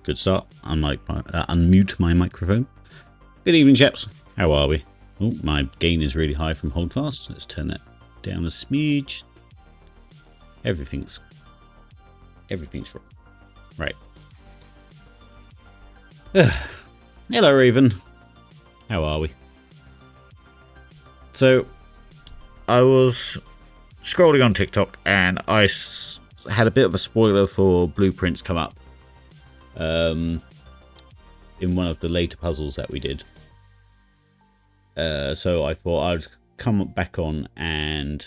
Good start. Unmute my microphone. Good evening, chaps. How are we? Oh, my gain is really high from Holdfast. Let's turn that down a smidge. Everything's wrong. Right. Hello, Raven. How are we? So, I was scrolling on TikTok and I had a bit of a spoiler for Blueprints come up in one of the later puzzles that we did. So I thought I'd come back on and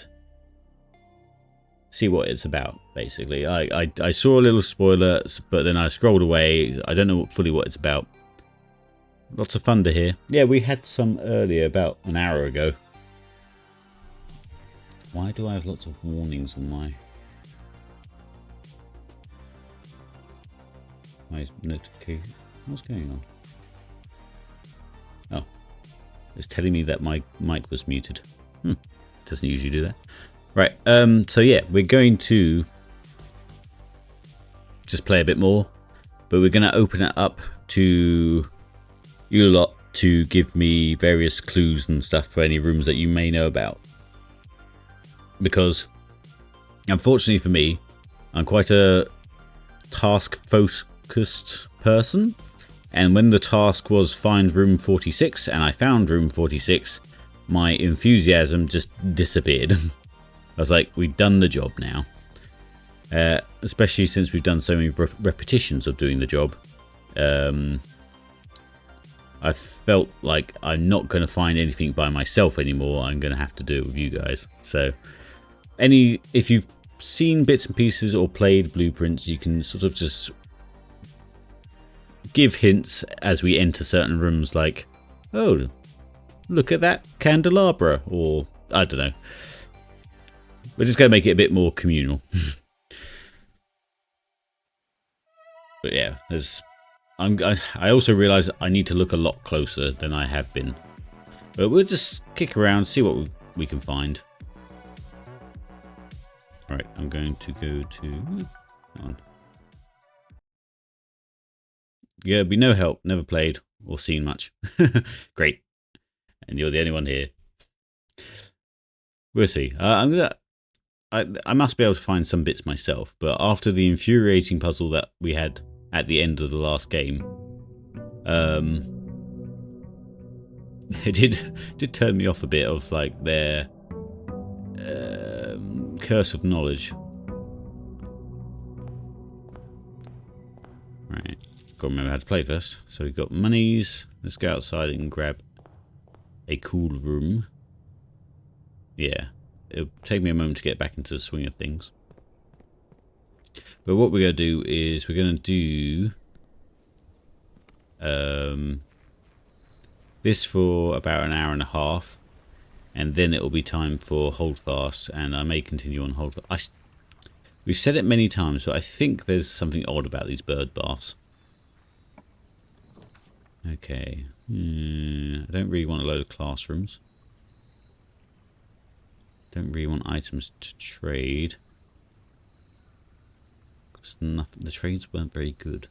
see what it's about, basically. I saw a little spoiler, but then I scrolled away. I don't know fully what it's about. Lots of thunder here. Yeah, we had some earlier, about an hour ago. Why do I have lots of warnings on my notification? What's going on? Oh, it's telling me that my mic was muted. Doesn't usually do that. Right, so yeah, we're going to just play a bit more, but we're going to open it up to you lot to give me various clues and stuff for any rooms that you may know about. Because, unfortunately for me, I'm quite a task-focused person, and when the task was find room 46, and I found room 46, my enthusiasm just disappeared. I was like, we've done the job now. Especially since we've done so many repetitions of doing the job. I felt like I'm not going to find anything by myself anymore. I'm going to have to do it with you guys. So, if you've seen bits and pieces or played Blueprints, you can sort of just give hints as we enter certain rooms, like, oh, look at that candelabra, or I don't know. We're just going to make it a bit more communal. But yeah, I also realise I need to look a lot closer than I have been. But we'll just kick around, see what we can find. Right, I'm going to go to... Hang on. Yeah, it'll be no help. Never played or seen much. Great. And you're the only one here. We'll see. I must be able to find some bits myself, but after the infuriating puzzle that we had at the end of the last game, it did turn me off a bit of like their curse of knowledge. Right, got to remember how to play first. So we've got monies. Let's go outside and grab a cool room. Yeah, it'll take me a moment to get back into the swing of things. But what we're going to do is we're going to do this for about an hour and a half, and then it will be time for Holdfast, and I may continue on Holdfast. We've said it many times, but I think there's something odd about these bird baths. Okay, I don't really want a load of classrooms. Don't really want items to trade. Because the trades weren't very good.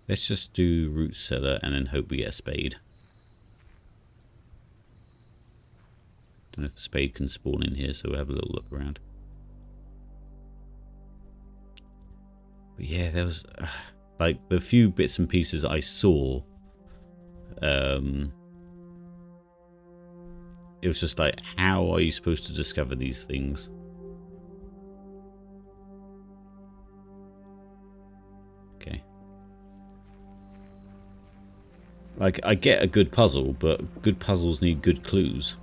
Let's just do root cellar and then hope we get a spade. Don't know if a spade can spawn in here, so we'll have a little look around. But yeah, there was like the few bits and pieces I saw. It was just like, how are you supposed to discover these things? Okay. Like, I get a good puzzle, but good puzzles need good clues.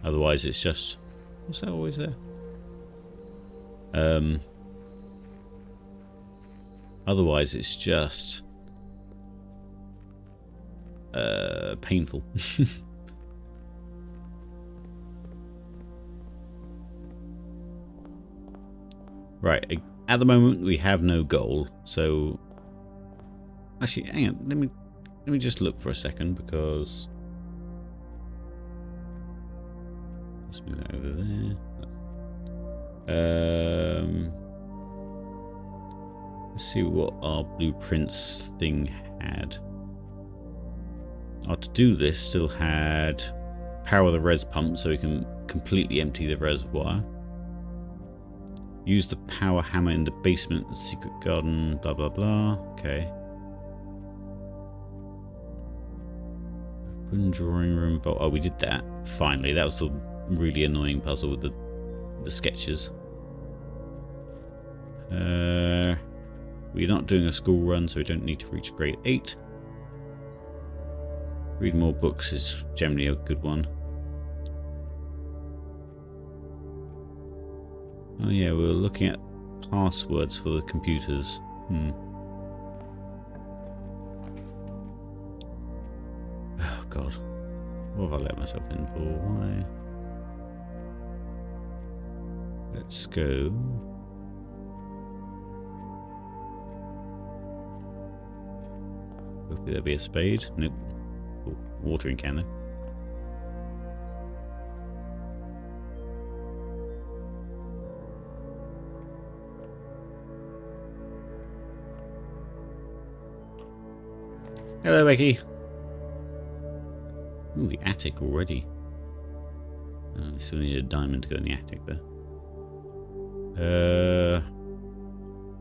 Otherwise, it's just... What's that always there? Otherwise, it's just... painful. Right, at the moment we have no goal, so actually, hang on, let me just look for a second, because let's move that over there. Let's see what our blueprints thing had. Our to-do list still had power the res pump so we can completely empty the reservoir. Use the power hammer in the basement, secret garden, blah blah blah. Okay. Open drawing room vault. Oh, we did that. Finally, that was the really annoying puzzle with the sketches. We're not doing a school run, so we don't need to reach grade 8. Read more books is generally a good one. Oh yeah, we were looking at passwords for the computers. Oh god. What have I let myself in for? Why? Let's go. Hopefully there'll be a spade. Nope. Oh, watering can though. Hello, Becky. Ooh, the attic already. I still need a diamond to go in the attic there.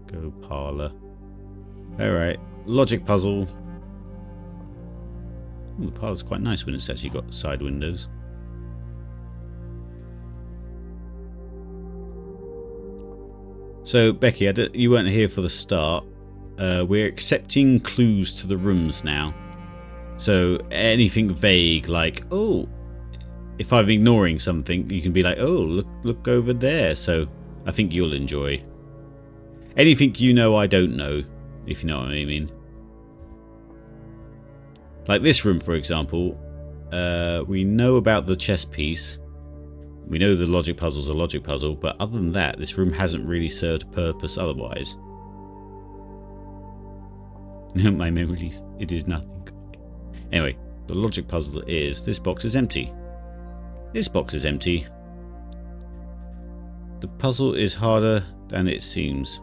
Go parlour. Alright, logic puzzle. Ooh, the parlour's quite nice when it's actually got side windows. So, Becky, you weren't here for the start. We're accepting clues to the rooms now. So anything vague, like, oh, if I'm ignoring something, you can be like, oh, look over there. So I think you'll enjoy. Anything you know I don't know, if you know what I mean. Like this room, for example, we know about the chess piece. We know the logic puzzle's a logic puzzle, but other than that, this room hasn't really served a purpose otherwise. My memory, it is nothing. Anyway, the logic puzzle is this box is empty. This box is empty. The puzzle is harder than it seems.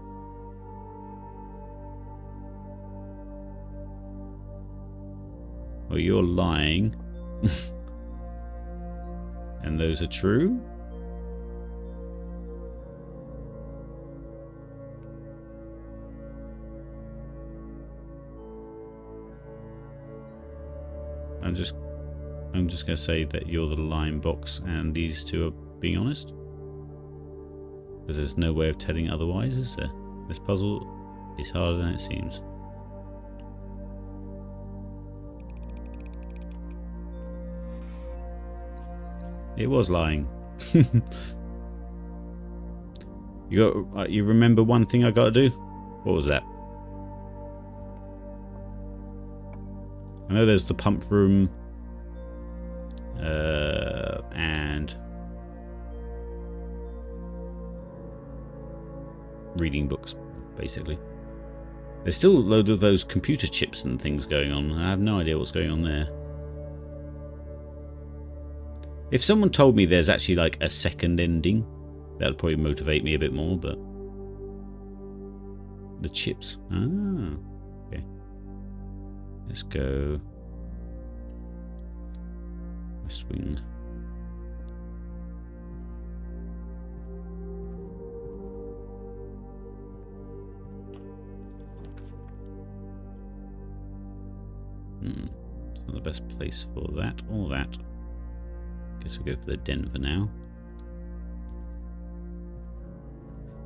Well, you're lying. And those are true? I'm just going to say that you're the lying box and these two are being honest. Because there's no way of telling otherwise, is there? This puzzle is harder than it seems. It was lying. You remember one thing I got to do? What was that? I know there's the pump room and reading books, basically. There's still a load of those computer chips and things going on. I have no idea what's going on there. If someone told me there's actually like a second ending, that would probably motivate me a bit more, but... The chips. Ah, okay. Let's go... West Wing. It's not the best place for that or that. Guess we go for the den for now.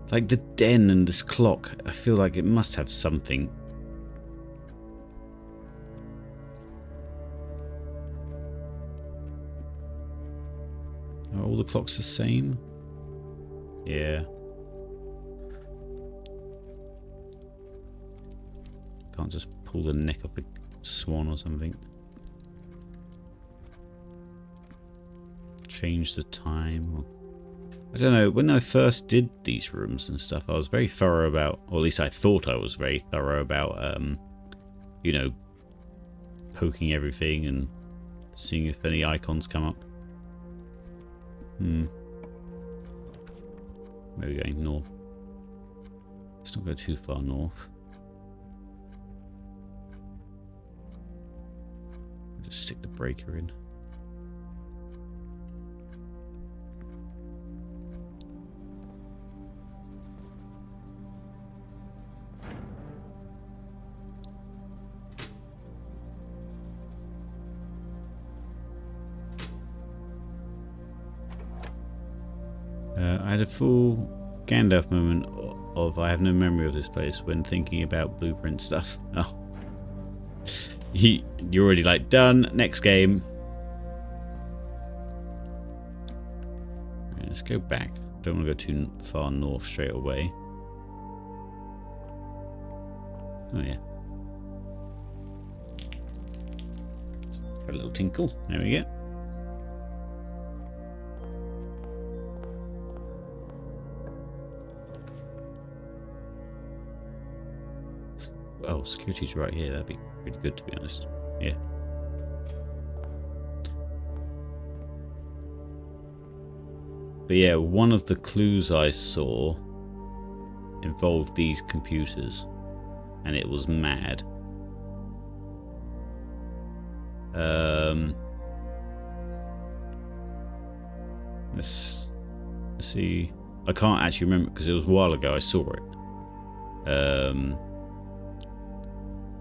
Like the den and this clock, I feel like it must have something. Are all the clocks the same? Yeah. Can't just pull the neck of a swan or something. Change the time. Or, I don't know. When I first did these rooms and stuff, I was very thorough about, or at least I thought I was very thorough about, you know, poking everything and seeing if any icons come up. Maybe going north. Let's not go too far north. breaker in. I had a full Gandalf moment of I have no memory of this place when thinking about blueprint stuff. Oh. You're already like, done, next game. Right, let's go back. Don't want to go too far north straight away. Oh yeah. Let's have a little tinkle. There we go. Oh, security's right here. That'd be pretty good, to be honest. Yeah. But yeah, one of the clues I saw involved these computers, and it was mad. Let's see. I can't actually remember because it was a while ago I saw it.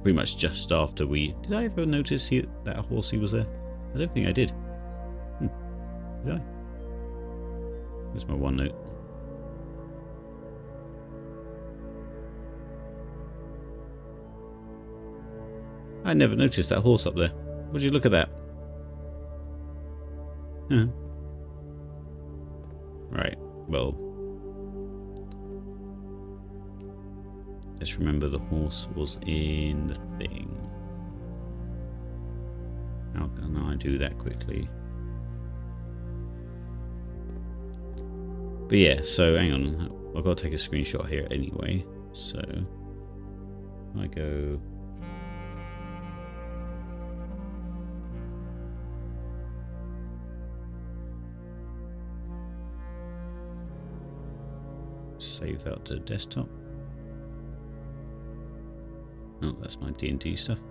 Pretty much just after we... Did I ever notice that horsey was there? I don't think I did. Did I? There's my one note. I never noticed that horse up there. Would you look at that? Huh. Right, well... Let's remember the horse was in the thing. How can I do that quickly? But yeah, so hang on. I've got to take a screenshot here anyway. So I go. Save that to desktop. Oh, that's my D&D stuff.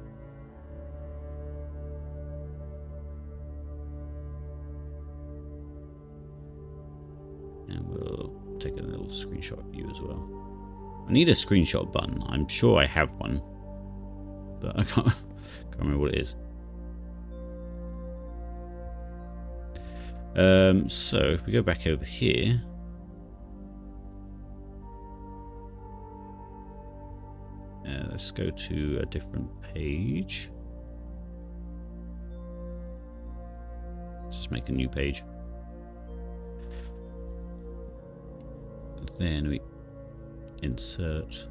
And we'll take a little screenshot of you as well. I need a screenshot button. I'm sure I have one, but I can't remember what it is. So if we go back over here. Let's go to a different page. Let's just make a new page. Then we insert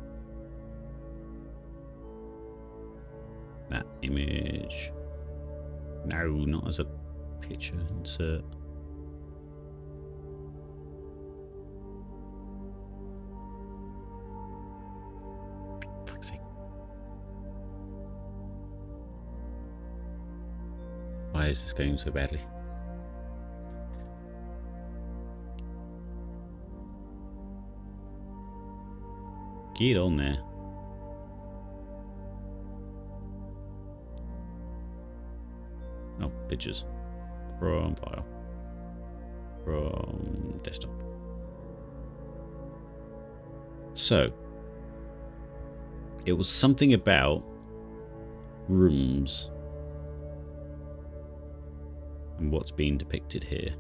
that image. No, not as a picture. Insert. Why is this going so badly? Get on there. Oh, pictures. From file. From desktop. So, it was something about rooms. And what's being depicted here.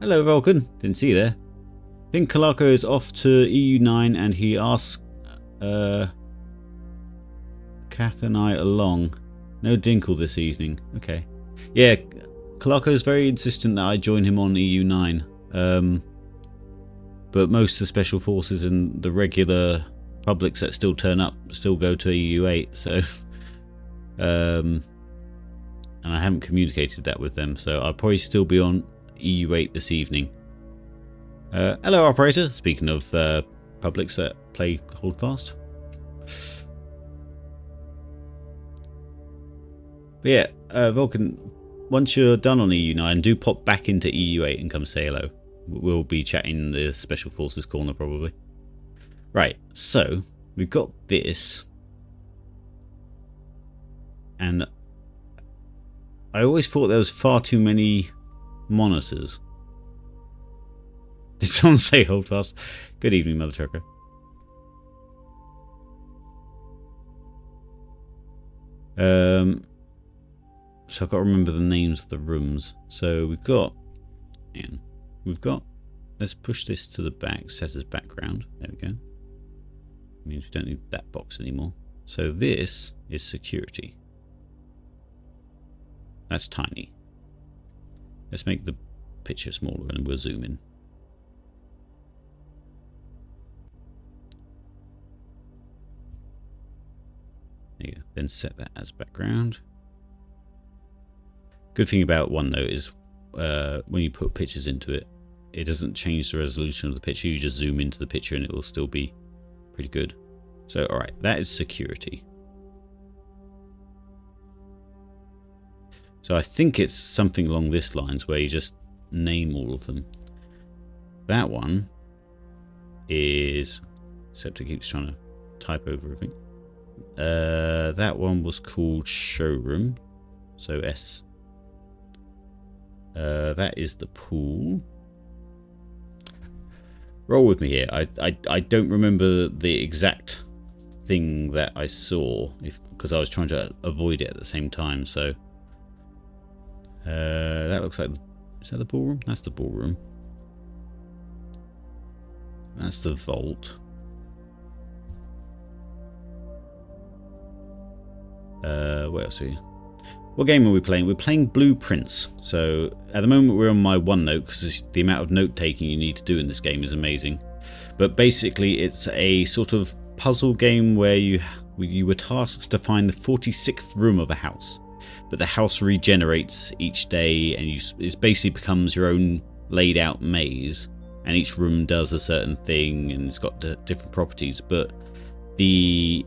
Hello, Vulcan. Didn't see you there. I think Kalako is off to EU9 and he asks Kath and I along. No Dinkle this evening. Okay. Yeah, Kalako is very insistent that I join him on EU9. But most of the special forces and the regular publics that still turn up still go to EU8, so and I haven't communicated that with them, so I'll probably still be on EU8 this evening. Hello, operator. Speaking of publics that play Holdfast. But yeah, Vulcan, once you're done on EU9, do pop back into EU8 and come say hello. We'll be chatting in the Special Forces corner probably. Right, so we've got this. and I always thought there was far too many monitors. Did someone say hold fast? Good evening, Mother Trucker. So I've got to remember the names of the rooms. So we've got, let's push this to the back, set as background. There we go. Means we don't need that box anymore. So this is security. That's tiny. Let's make the picture smaller and we'll zoom in. There you go. Then set that as background. Good thing about OneNote is when you put pictures into it, it doesn't change the resolution of the picture. You just zoom into the picture and it will still be pretty good. So, alright, that is security. So I think it's something along this lines where you just name all of them. That one is, except it keeps trying to type over everything. That one was called showroom. So S. That is the pool. Roll with me here. I don't remember the exact thing that I saw because I was trying to avoid it at the same time. So that looks like, is that the ballroom? That's the ballroom. That's the vault. What else are we? What game are we playing? We're playing Blueprints. So at the moment we're on my OneNote because the amount of note taking you need to do in this game is amazing. But basically it's a sort of puzzle game where you were tasked to find the 46th room of a house. But the house regenerates each day and it basically becomes your own laid out maze. And each room does a certain thing and it's got different properties. But the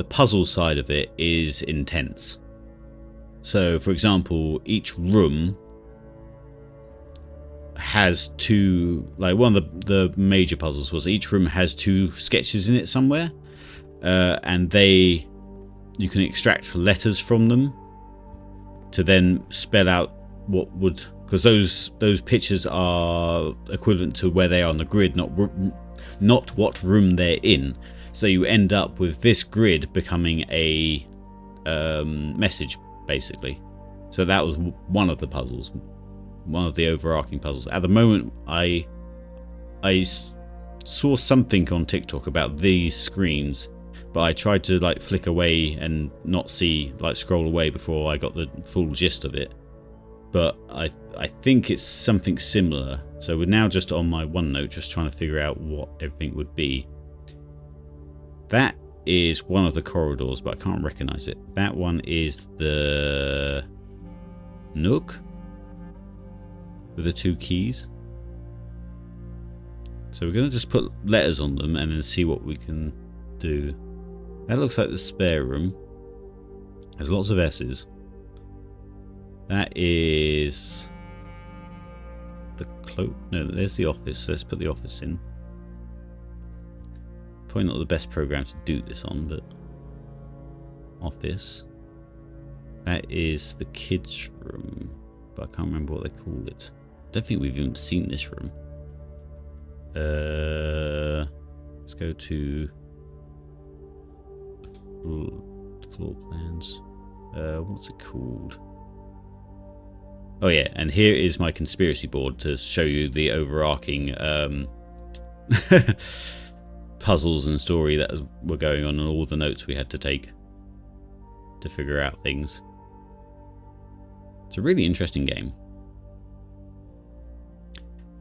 puzzle side of it is intense. So, for example, each room has two, like one of the major puzzles was each room has two sketches in it somewhere, and you can extract letters from them to then spell out what would, because those pictures are equivalent to where they are on the grid, not what room they're in. So you end up with this grid becoming a message, basically. So that was one of the puzzles, one of the overarching puzzles. At the moment, I saw something on TikTok about these screens, but I tried to like flick away and not see, like scroll away before I got the full gist of it. But I think it's something similar. So we're now just on my OneNote, just trying to figure out what everything would be. That is one of the corridors, but I can't recognize it. That one is the Nook with the two keys. So we're going to just put letters on them and then see what we can do. That looks like the spare room. There's lots of S's. That is the cloak. No, there's the office. So let's put the office in. Probably not the best program to do this on, but office. That is the kids' room, but I can't remember what they call it. I don't think we've even seen this room. Let's go to floor plans. What's it called? Oh yeah, and here is my conspiracy board to show you the overarching puzzles and story that were going on and all the notes we had to take to figure out things. It's a really interesting game.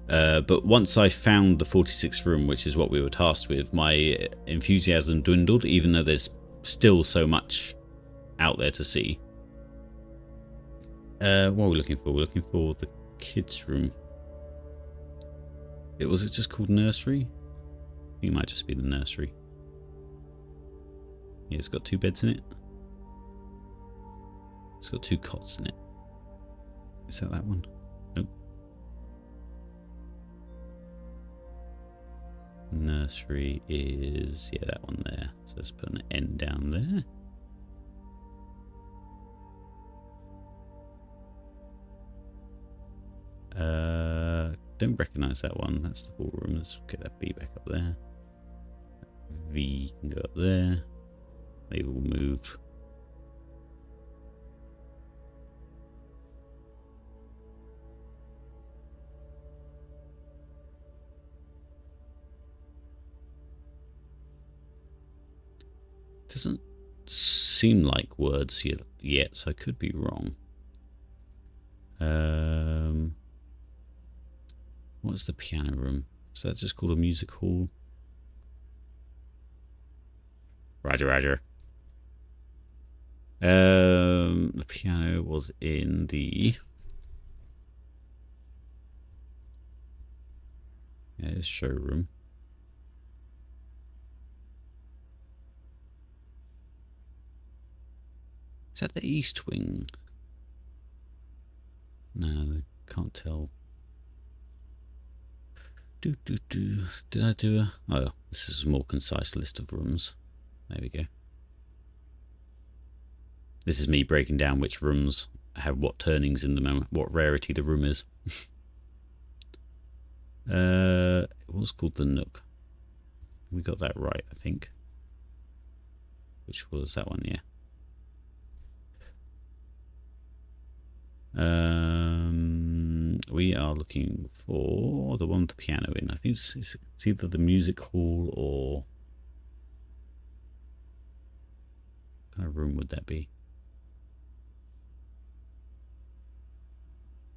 But once I found the 46th room, which is what we were tasked with, my enthusiasm dwindled, even though there's still so much out there to see. What are we looking for? We're looking for the kids' room. Was it just called nursery? I think it might just be the nursery. Yeah, it's got 2 beds in it. It's got 2 cots in it. Is that one? Nope. Nursery is, yeah, that one there. So let's put an N down there. don't recognise that one. That's the ballroom. Let's get that B back up there. V can go up there. They will move. Doesn't seem like words yet, so I could be wrong. What's the piano room? Is that just called a music hall? Roger, roger. The piano was in the... Yeah, it's showroom. Is that the east wing? No, I can't tell. Did I do a... Oh, this is a more concise list of rooms. There we go. This is me breaking down which rooms have what turnings in them and what rarity the room is. It was called the Nook. We got that right, I think. Which was that one, yeah. We are looking for the one with the piano in. I think it's either the music hall or... What kind of room would that be?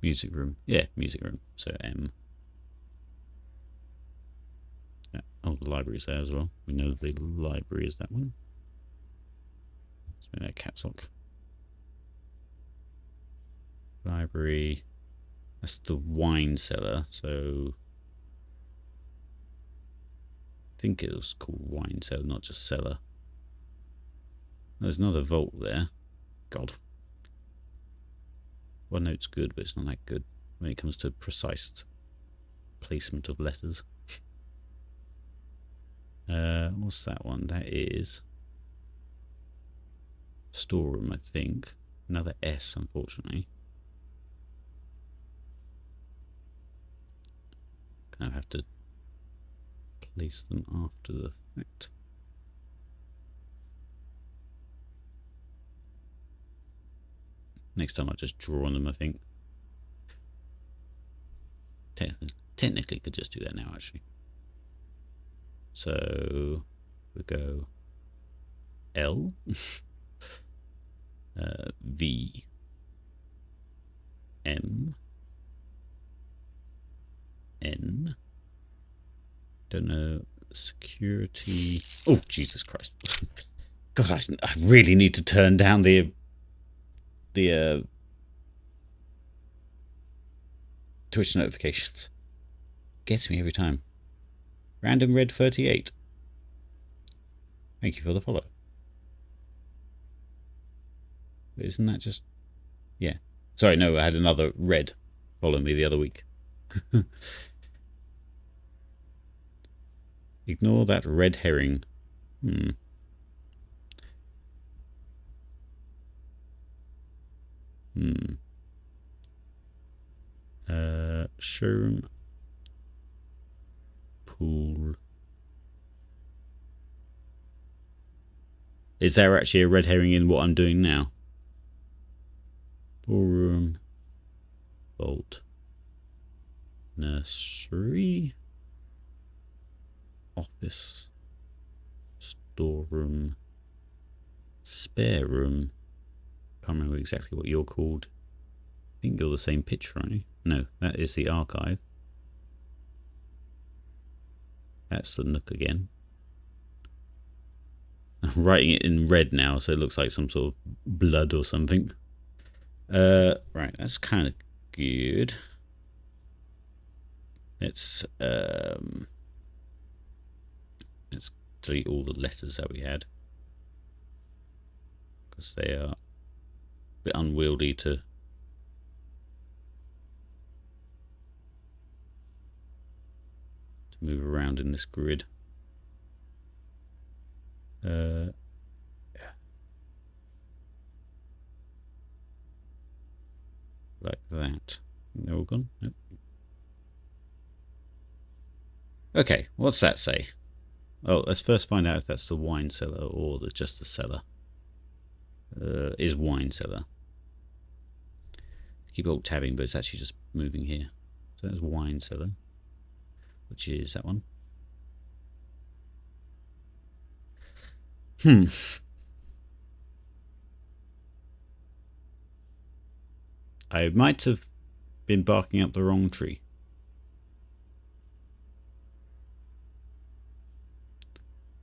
Music room. Yeah, music room. So M. Yeah. Oh, the library's there as well. We know the library is that one. Let's make that caps lock. Library. That's the wine cellar, so I think it was called wine cellar, not just cellar. There's another vault there. God. OneNote's good, but it's not that good when it comes to precise placement of letters. What's that one? That is storeroom, I think. Another S, unfortunately. Kind of have to place them after the fact. Next time I'll just draw on them, I think. Technically could just do that now, actually. So we go L, V, M, N. Don't know. Security. Oh, Jesus Christ. God, I really need to turn down the Twitch notifications. Gets me every time. Random Red 38. Thank you for the follow. Isn't that just... Yeah. Sorry, no, I had another red follow me the other week. Ignore that red herring. Showroom. Pool. Is there actually a red herring in what I'm doing now? Ballroom. Vault. Nursery. Office. Storeroom. Spare room. Can't remember exactly what you're called. I think you're the same pitch, right? No, that is the archive. That's the Nook again. I'm writing it in red now, so it looks like some sort of blood or something. Right, that's kind of good. Let's delete all the letters that we had, because they are a bit unwieldy to move around in this grid. Like that. They're all gone? Nope. Okay, what's that say? Oh, let's first find out if that's the wine cellar or just the cellar. Is wine cellar. Keep alt tabbing, but it's actually just moving here. So that's wine cellar, which is that one. I might have been barking up the wrong tree.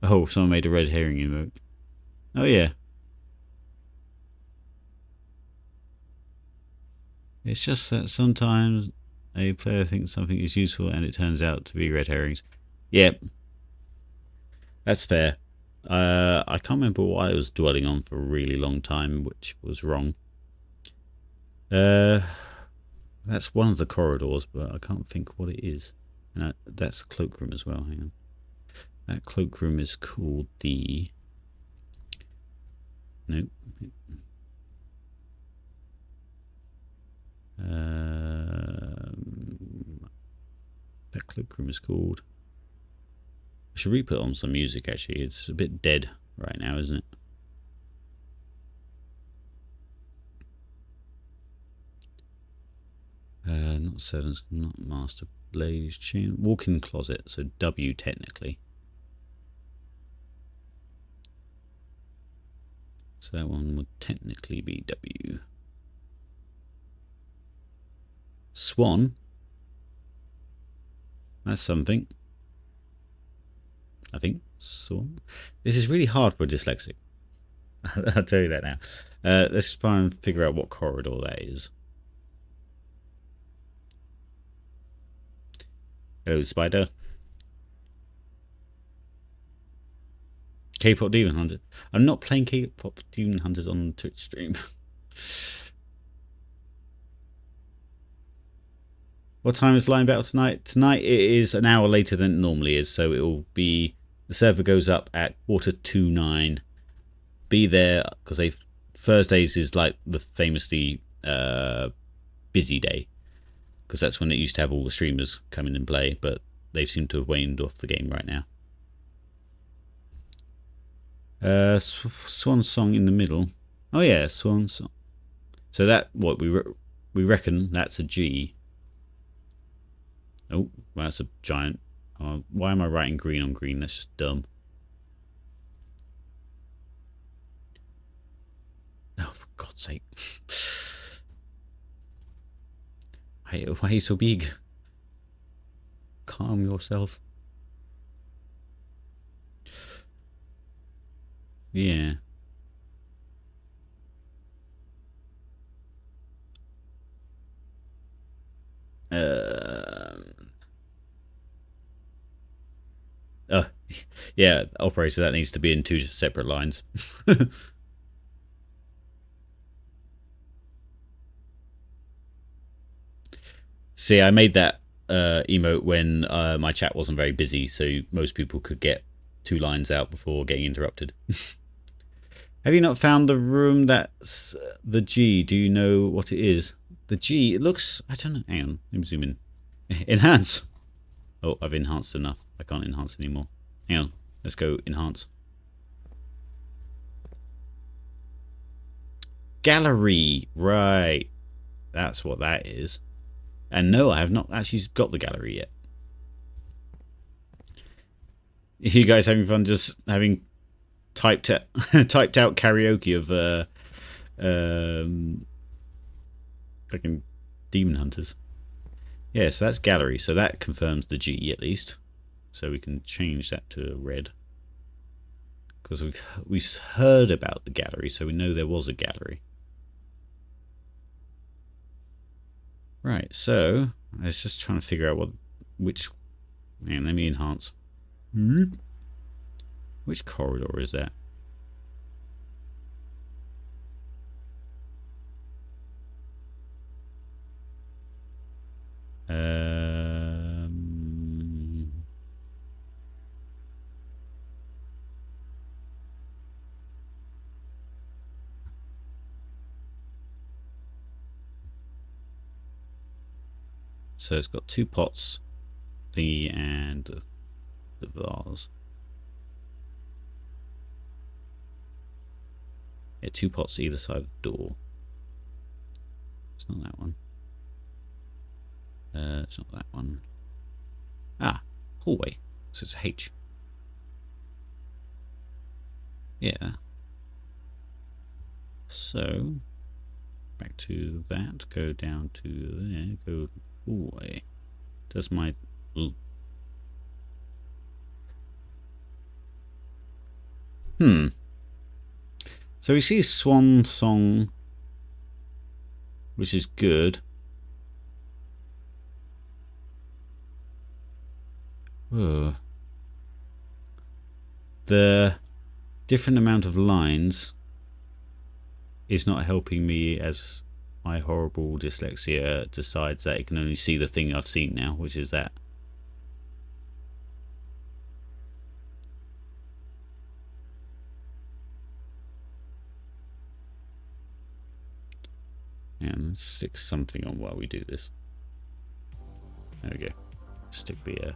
Oh, someone made a red herring emote. Oh yeah. It's just that sometimes a player thinks something is useful and it turns out to be red herrings. Yep. That's fair. I can't remember what I was dwelling on for a really long time, which was wrong. That's one of the corridors, but I can't think what it is. And that's the cloakroom as well. Hang on. That cloakroom is called the... Nope. That cloakroom is called... I should re-put on some music, actually. It's a bit dead right now, isn't it? Not servants, not master blaze chain. Walk-in closet, so W technically. So that one would technically be W. Swan. That's something. I think. Swan. This is really hard for dyslexic. I'll tell you that now. Let's try and figure out what corridor that is. Hello, Spider. K-pop Demon Hunters. I'm not playing K-pop Demon Hunters on the Twitch stream. What time is Line Battle tonight? Tonight it is an hour later than it normally is, so it will be... The server goes up at 8:45. Be there, because Thursdays is like the famously busy day. Because that's when it used to have all the streamers come in and play, but they seem to have waned off the game right now. Swan Song in the middle. Oh yeah, Swan Song. So that, what we reckon that's a G. Oh, well, that's a giant. Why am I writing green on green? That's just dumb. Oh, for God's sake. Why are you so big? Calm yourself. Yeah. Yeah, operator, that needs to be in 2 separate lines. See, I made that emote when my chat wasn't very busy, so most people could get 2 lines out before getting interrupted. Have you not found the room that's the G? Do you know what it is? The G, it looks... I don't know. Hang on, let me zoom in. Enhance. Oh, I've enhanced enough. I can't enhance anymore. Hang on, let's go enhance. Gallery, right. That's what that is. And no, I have not actually got the gallery yet. You guys having fun just having typed out karaoke of fucking Demon Hunters? Yeah, so that's gallery. So that confirms the G at least. So we can change that to red. Because we've heard about the gallery, so we know there was a gallery. Right, so I was just trying to figure out which... Man, let me enhance. Which corridor is that? So it's got 2 pots, thingy and the vase. Yeah, 2 pots either side of the door. It's not that one. It's not that one. Ah, hallway. So it's a H. Yeah. So, back to that. Go down to there. Go hallway. Does my... So we see Swan Song, which is good. Whoa. The different amount of lines is not helping me as my horrible dyslexia decides that it can only see the thing I've seen now, which is that. And let's stick something on while we do this. There we go. Stick the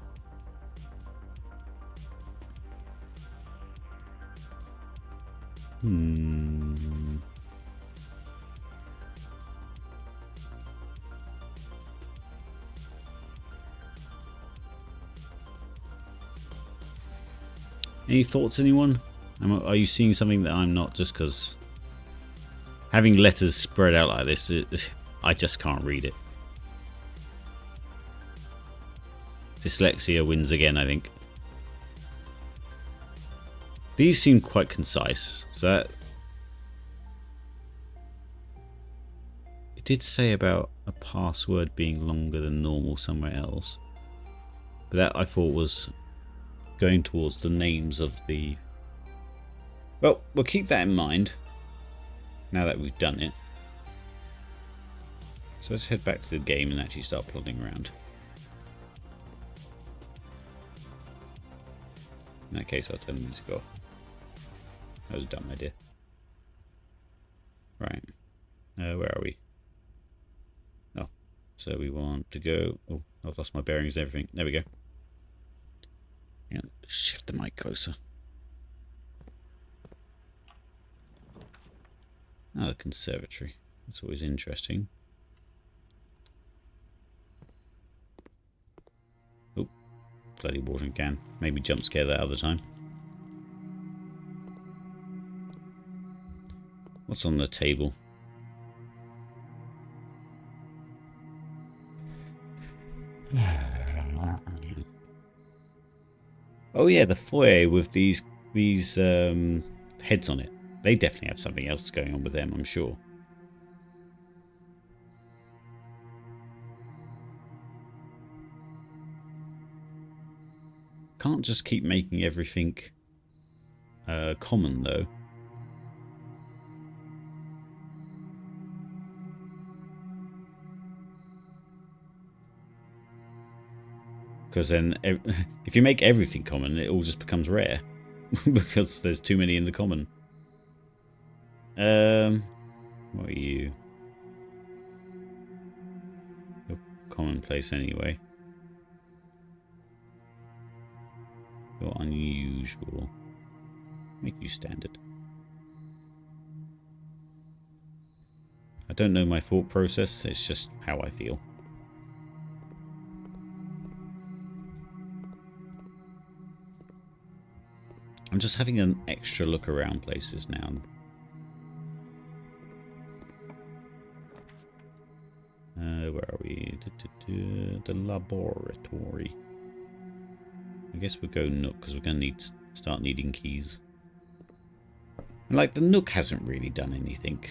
Any thoughts, anyone? Are you seeing something that I'm not, just because having letters spread out like this, I just can't read it. Dyslexia wins again, I think. These seem quite concise, so that... It did say about a password being longer than normal somewhere else. But that I thought was going towards the names of the... Well, we'll keep that in mind now that we've done it. So let's head back to the game and actually start plodding around. In that case, I'll turn the music off. That was a dumb idea. Right. Where are we? Oh. So we want to go... Oh, I've lost my bearings and everything. There we go. Yeah, shift the mic closer. Ah, the conservatory. That's always interesting. Oh, bloody watering can. Maybe jump scare that other time. What's on the table? Oh yeah, the foyer with these heads on it. They definitely have something else going on with them, I'm sure. Can't just keep making everything common though. Because then, if you make everything common, it all just becomes rare. Because there's too many in the common. What are you? You're commonplace anyway. You're unusual. Make you standard. I don't know my thought process, it's just how I feel. I'm just having an extra look around places now. Where are we? The laboratory. I guess we'll go Nook because we're going to start needing keys. And like the Nook hasn't really done anything.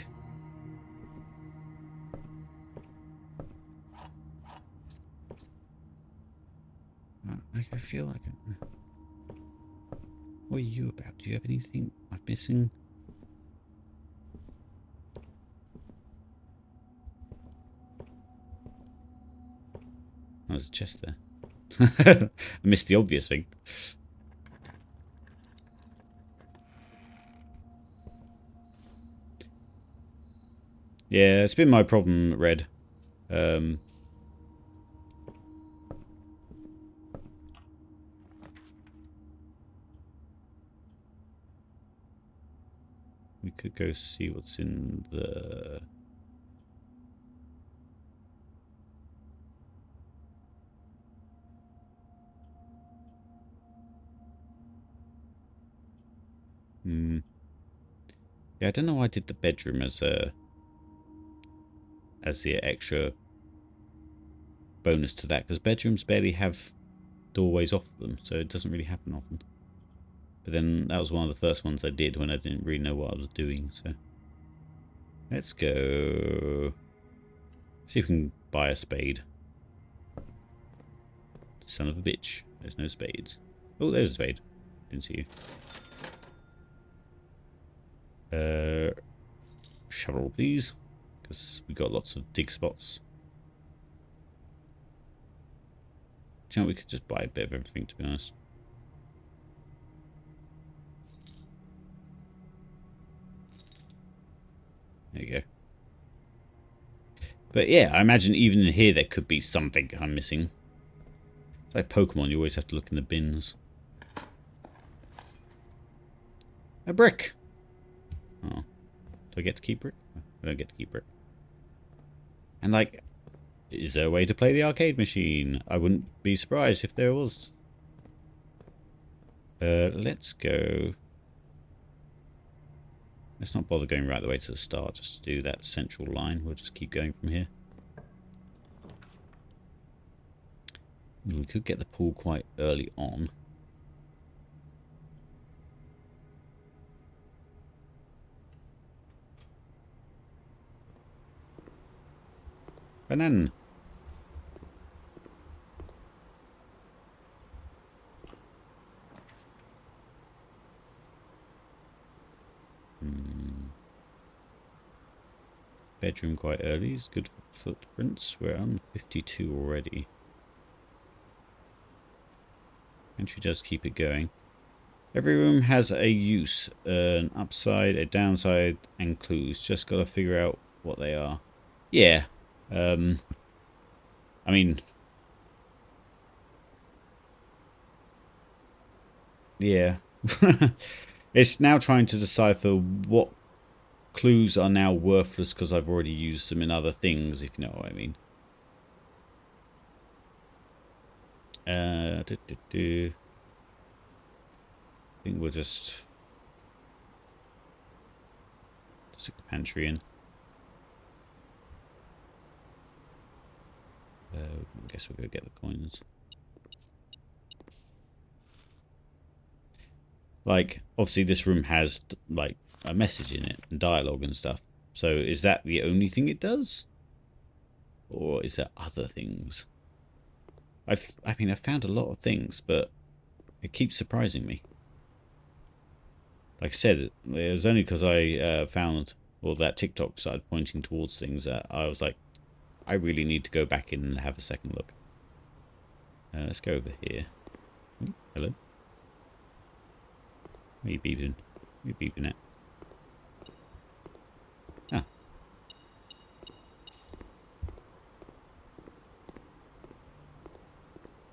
Like I feel like. What are you about? Do you have anything I'm missing? Oh, there's a chest there. I missed the obvious thing. Yeah, it's been my problem, Red. We could go see what's in the... Yeah, I don't know why I did the bedroom as the extra bonus to that, because bedrooms barely have doorways off them, so it doesn't really happen often. But then that was one of the first ones I did when I didn't really know what I was doing, so... Let's go... See if we can buy a spade. Son of a bitch. There's no spades. Oh, there's a spade. Didn't see you. Shovel, please. Because we got lots of dig spots. Do you know, we could just buy a bit of everything, to be honest. There you go. But yeah, I imagine even in here there could be something I'm missing. It's like Pokemon, you always have to look in the bins. A brick! Oh. Do I get to keep brick? I don't get to keep brick. And like, is there a way to play the arcade machine? I wouldn't be surprised if there was. Let's go. Let's not bother going right the way to the start, just to do that central line. We'll just keep going from here. We could get the pool quite early on. Banana. Bedroom quite early is good for footprints. We're on 52 already. Entry does keep it going. Every room has a use, an upside, a downside, and clues. Just gotta figure out what they are. Yeah. I mean... Yeah. It's now trying to decipher what clues are now worthless because I've already used them in other things, if you know what I mean. I think we'll just stick the pantry in. I guess we'll go get the coins. Like, obviously this room has, like, a message in it and dialogue and stuff. So is that the only thing it does? Or is there other things? I mean, I've found a lot of things, but it keeps surprising me. Like I said, it was only because I found, or that TikTok started pointing towards things that I was like, I really need to go back in and have a second look. Let's go over here. Ooh, hello. Where are you beeping? Where are you beeping at? Ah.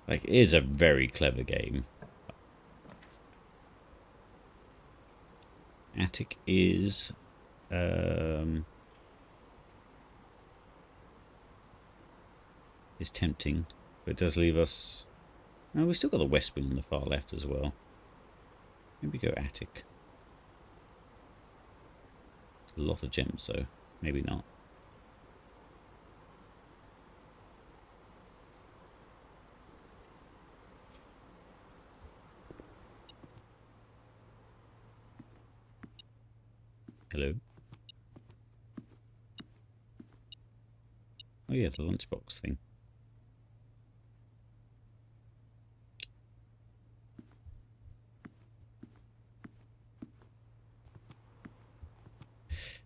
Like, it is a very clever game. Attic is... is tempting, but it does leave us... Oh, we've still got the west wing on the far left as well. Maybe go attic. It's a lot of gems, so maybe not. Hello. Oh yeah, the lunchbox thing.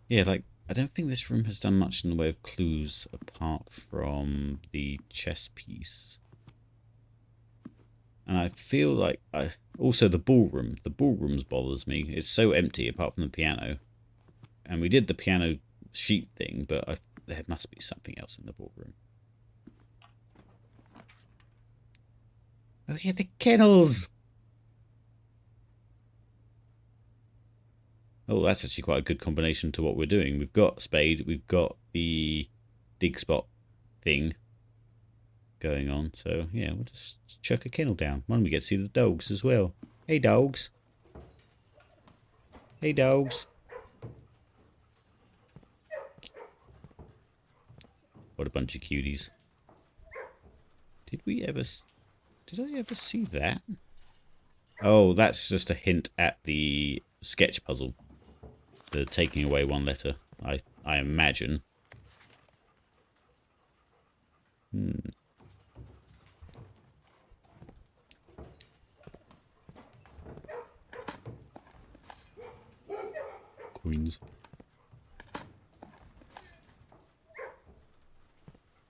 Yeah, like, I don't think this room has done much in the way of clues apart from the chess piece. And I feel like also the ballroom. The ballrooms bothers me. It's so empty apart from the piano. And we did the piano sheet thing, but there must be something else in the ballroom. Oh yeah, the kennels! Oh, that's actually quite a good combination to what we're doing. We've got spade, we've got the dig spot thing going on. So, yeah, we'll just chuck a kennel down. One, we get to see the dogs as well. Hey, dogs. Hey, dogs. What a bunch of cuties. Did I ever see that? Oh, that's just a hint at the sketch puzzle. The taking away one letter, I imagine. Coins.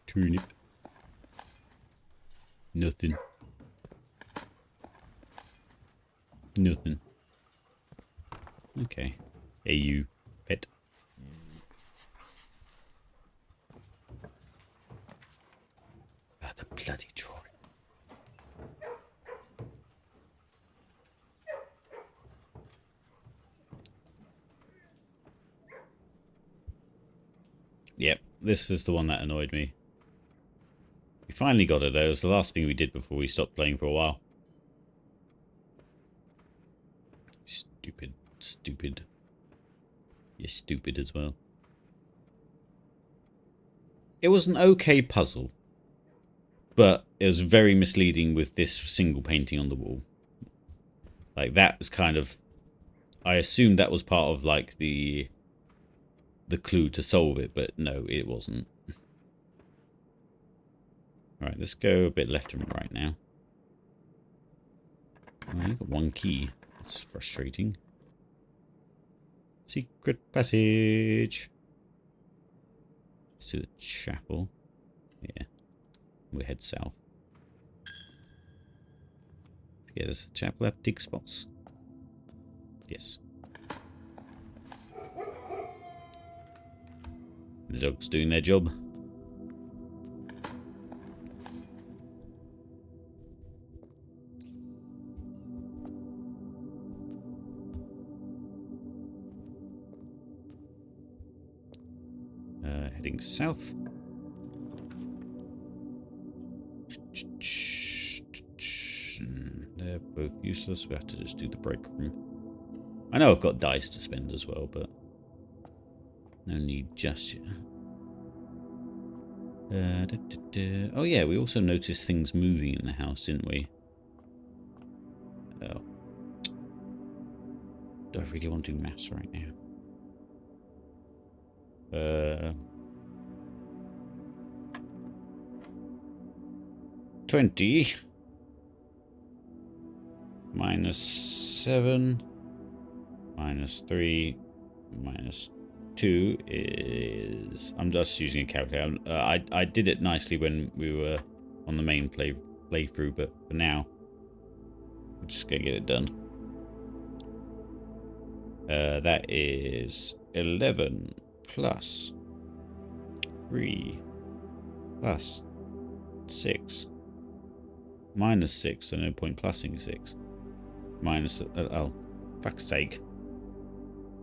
Turnip. Nothing. Nothing. Okay. Hey, you pet. Ah, the bloody drawing. Yep, this is the one that annoyed me. We finally got it though. It was the last thing we did before we stopped playing for a while. Stupid. Stupid. You're stupid as well. It was an okay puzzle, but it was very misleading with this single painting on the wall. Like, that is kind of... I assumed that was part of, like, the clue to solve it, but no, it wasn't. Alright, let's go a bit left and right now. Oh, I got one key. That's frustrating. Secret passage. Let's do the chapel. Yeah. We head south. Yeah, does the chapel have dig spots? Yes. The dog's doing their job. Heading south. They're both useless. We have to just do the break room. I know I've got dice to spend as well, but no need just yet. Oh yeah, we also noticed things moving in the house, didn't we? Oh. Do I really want to do maths right now? 20 minus 7 minus 3 minus 2 is... I'm just using a calculator. I did it nicely when we were on the main playthrough, but for now, I'm just going to get it done. That is 11 plus 3 plus 6 minus 6, so no point plussing 6. Minus, oh, fuck's sake.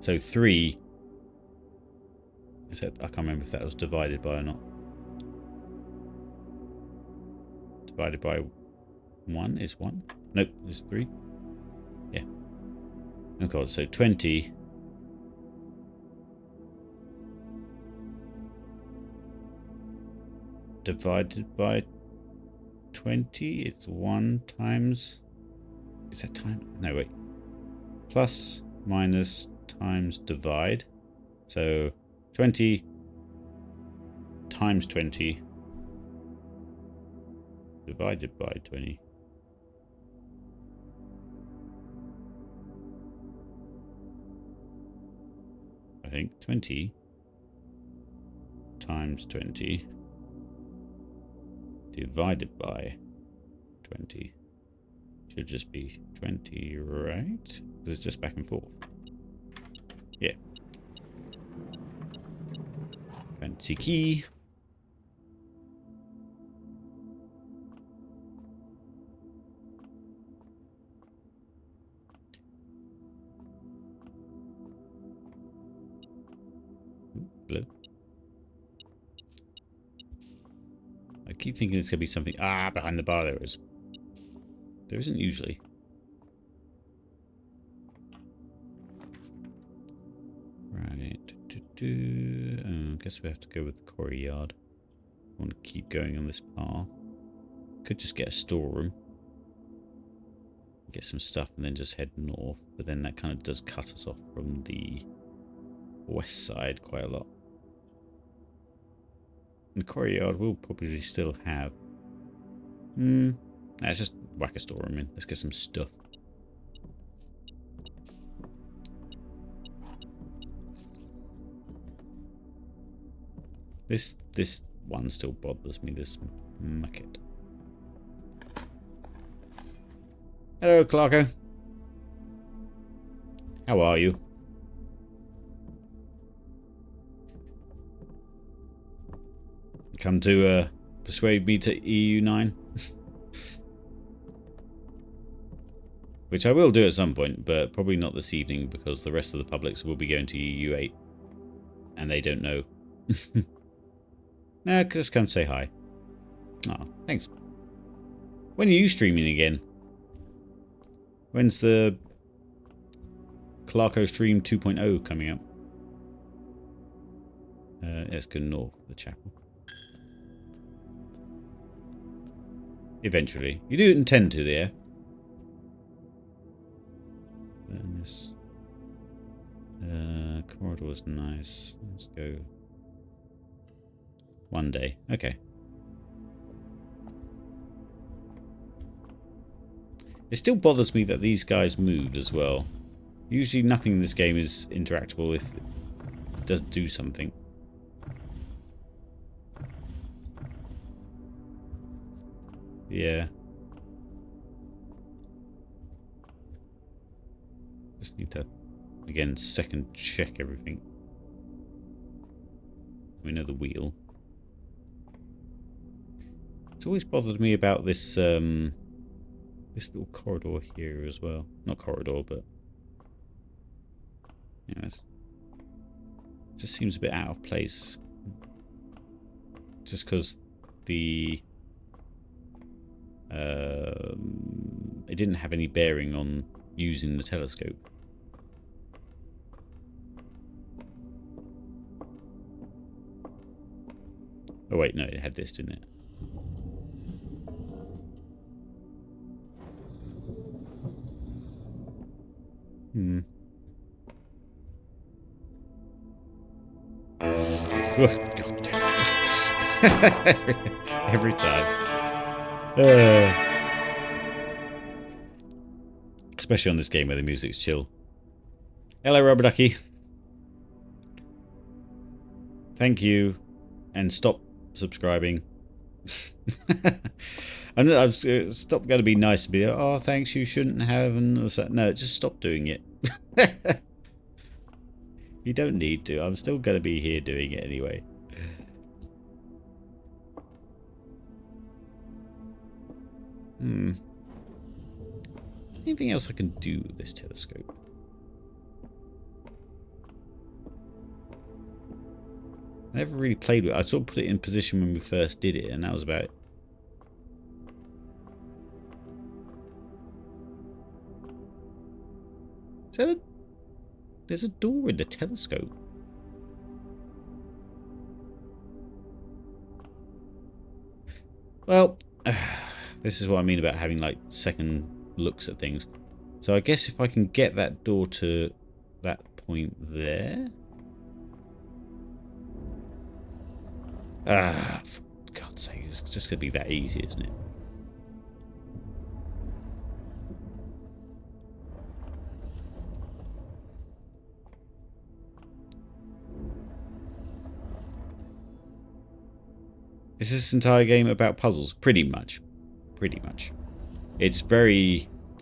So 3, is that, I can't remember if that was divided by or not. Divided by 1 is 1? Nope, it's 3. Yeah. Oh god, so 20 divided by 20, it's 1 times... Is that time? No, wait. Plus, minus, times, divide. So 20 times 20 divided by 20. I think 20 times 20 divided by 20 should just be 20, right? Because it's just back and forth. Yeah. Fancy key. keep thinking there's going to be something... Ah, behind the bar there is. There isn't usually. Right. I guess we have to go with the quarry yard. I want to keep going on this path. Could just get a storeroom. Get some stuff and then just head north. But then that kind of does cut us off from the west side quite a lot. And the quarry yard will probably still have... Let's just whack a storeroom in. Let's get some stuff. This one still bothers me, this mucket. Hello, Clarko. How are you? Come to persuade me to EU9? Which I will do at some point, but probably not this evening because the rest of the publics will be going to EU8. And they don't know. Nah, just come say hi. Oh, thanks. When are you streaming again? When's the Clarko Stream 2.0 coming up? Let's go north of the chapel. Eventually. You do intend to, there. This corridor's nice. Let's go. One day. Okay. It still bothers me that these guys moved as well. Usually nothing in this game is interactable if it does do something. Yeah. Just need to, again, second check everything. We know the wheel. It's always bothered me about this this little corridor here as well. Not corridor, but you know, it just seems a bit out of place. Just because the it didn't have any bearing on using the telescope. Oh wait, no, it had this, didn't it? Oh, God damn it. Every time. Especially on this game where the music's chill. Hello, Rubber Ducky. Thank you. And stop subscribing. I've stopped going to be nice and be like, oh, thanks, you shouldn't have. And no, just stop doing it. You don't need to. I'm still going to be here doing it anyway. Anything else I can do with this telescope? I never really played with it. I sort of put it in position when we first did it, and that was about it. Is that there's a door in the telescope. Well, this is what I mean about having like second looks at things. So I guess if I can get that door to that point there. For God's sake, it's just going to be that easy, isn't it? Is this entire game about puzzles? Pretty much. Pretty much. It's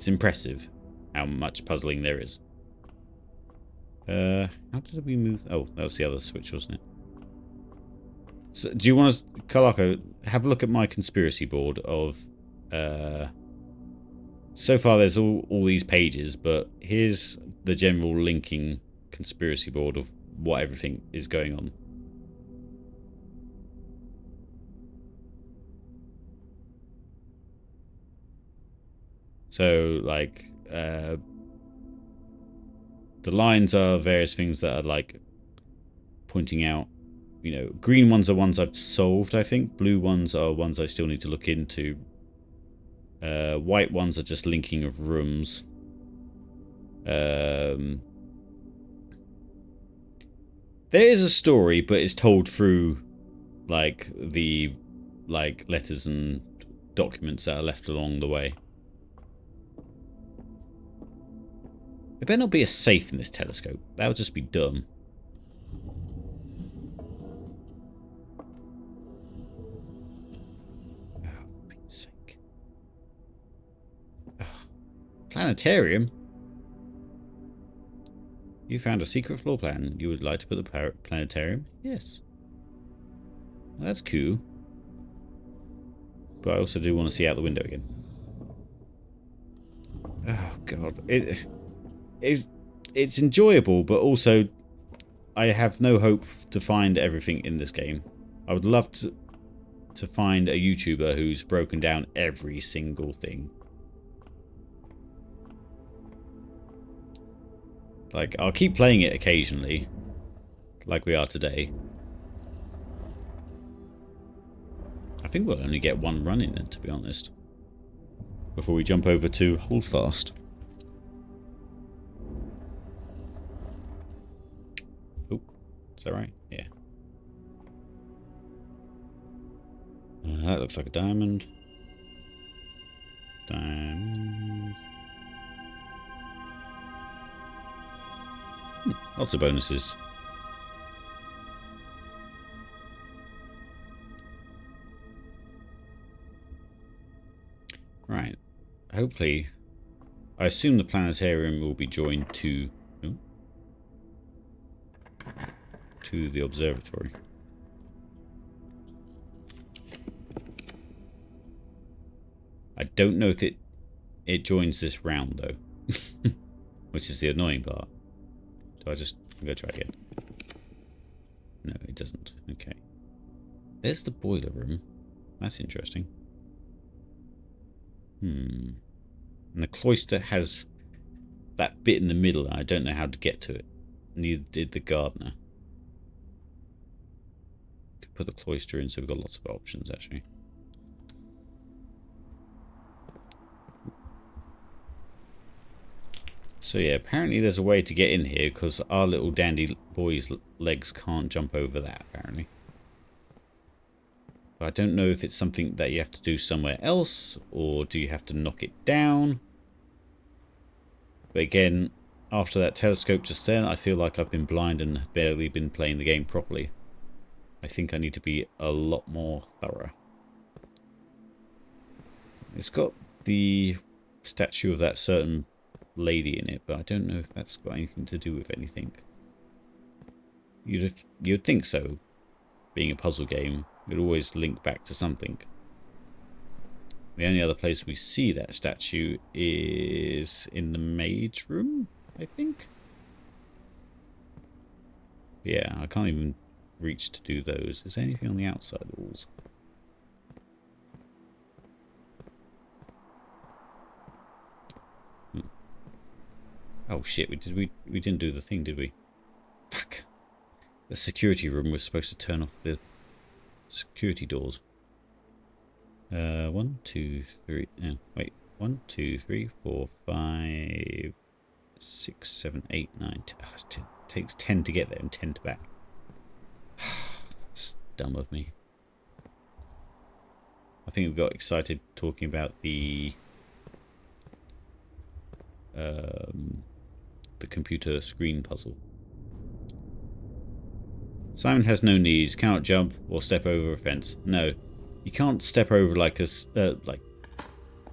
impressive how much puzzling there is. How did we move? Oh, that was the other switch, wasn't it? So, do you want to, Kalako, have a look at my conspiracy board of, so far there's all these pages, but here's the general linking conspiracy board of what everything is going on. So, like, the lines are various things that are, like, pointing out, you know, green ones are ones I've solved, I think. Blue ones are ones I still need to look into. White ones are just linking of rooms. There is a story, but it's told through, like, the, like, letters and documents that are left along the way. There better not be a safe in this telescope. That would just be dumb. Oh, for Pete's sake. Oh. Planetarium? You found a secret floor plan. You would like to put the planetarium? Yes. Well, that's cool. But I also do want to see out the window again. Oh, God. It's enjoyable, but also I have no hope to find everything in this game. I would love to find a YouTuber who's broken down every single thing. Like, I'll keep playing it occasionally, like we are today. I think we'll only get one run in it, to be honest, before we jump over to Holdfast. Oh, is that right? Yeah. That looks like a diamond. Diamond. Lots of bonuses. Right. Hopefully, I assume the planetarium will be joined to the observatory. I don't know if it joins this round though, which is the annoying part. Do I just go try again? No, it doesn't. Okay. There's the boiler room. That's interesting. And the cloister has that bit in the middle. I don't know how to get to it. Neither did the gardener. Could put the cloister in, so we've got lots of options actually. So yeah, apparently there's a way to get in here because our little dandy boy's legs can't jump over that, apparently. But I don't know if it's something that you have to do somewhere else, or do you have to knock it down? But again, after that telescope just then, I feel like I've been blind and have barely been playing the game properly. I think I need to be a lot more thorough. It's got the statue of that certain lady in it, but I don't know if that's got anything to do with anything. You'd think so. Being a puzzle game, it'd always link back to something. The only other place we see that statue is in the maid's room, I think. Yeah, I can't even reach to do those. Is there anything on the outside walls? Oh shit, we didn't do the thing, did we? Fuck. The security room was supposed to turn off the security doors. 1, 2, 3. No, wait. 1, 2, 3, 4, 5, 6, 7, 8, 9, 10. Oh, it takes 10 to get there and 10 to back. It's dumb of me. I think we got excited talking about the computer screen puzzle. Simon has no knees, cannot jump or step over a fence. No, you can't step over like a like,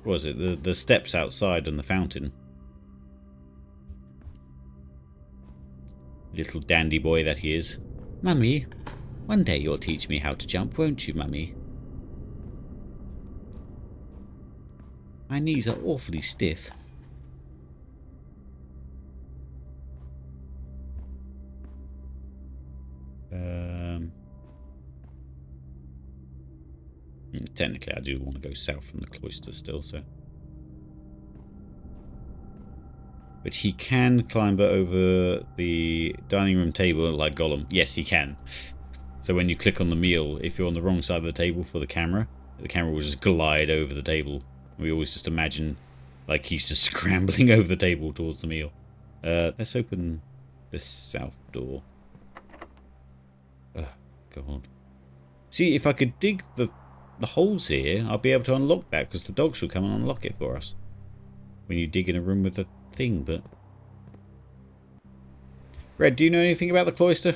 what was it? The steps outside and the fountain. Little dandy boy that he is. Mummy, one day you'll teach me how to jump, won't you, Mummy? My knees are awfully stiff. Technically, I do want to go south from the cloister still, so. But he can climb over the dining room table like Gollum. Yes, he can. So when you click on the meal, if you're on the wrong side of the table for the camera will just glide over the table. We always just imagine like he's just scrambling over the table towards the meal. Let's open this south door. Oh, God. See, if I could dig the holes here, I'll be able to unlock that, because the dogs will come and unlock it for us. When you dig in a room with a thing, but... Red, do you know anything about the cloister?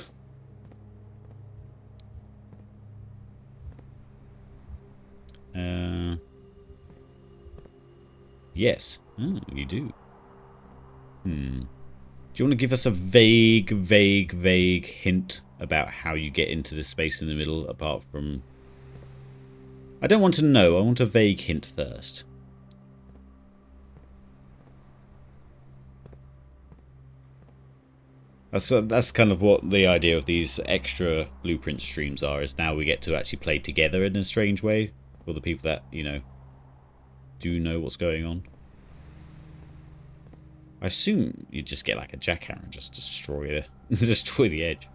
Yes. Oh, you do. Do you want to give us a vague hint about how you get into this space in the middle, apart from... I don't want to know, I want a vague hint first. That's kind of what the idea of these extra blueprint streams are, is now we get to actually play together in a strange way, for the people that, you know, do know what's going on. I assume you just get like a jackhammer and just destroy the edge.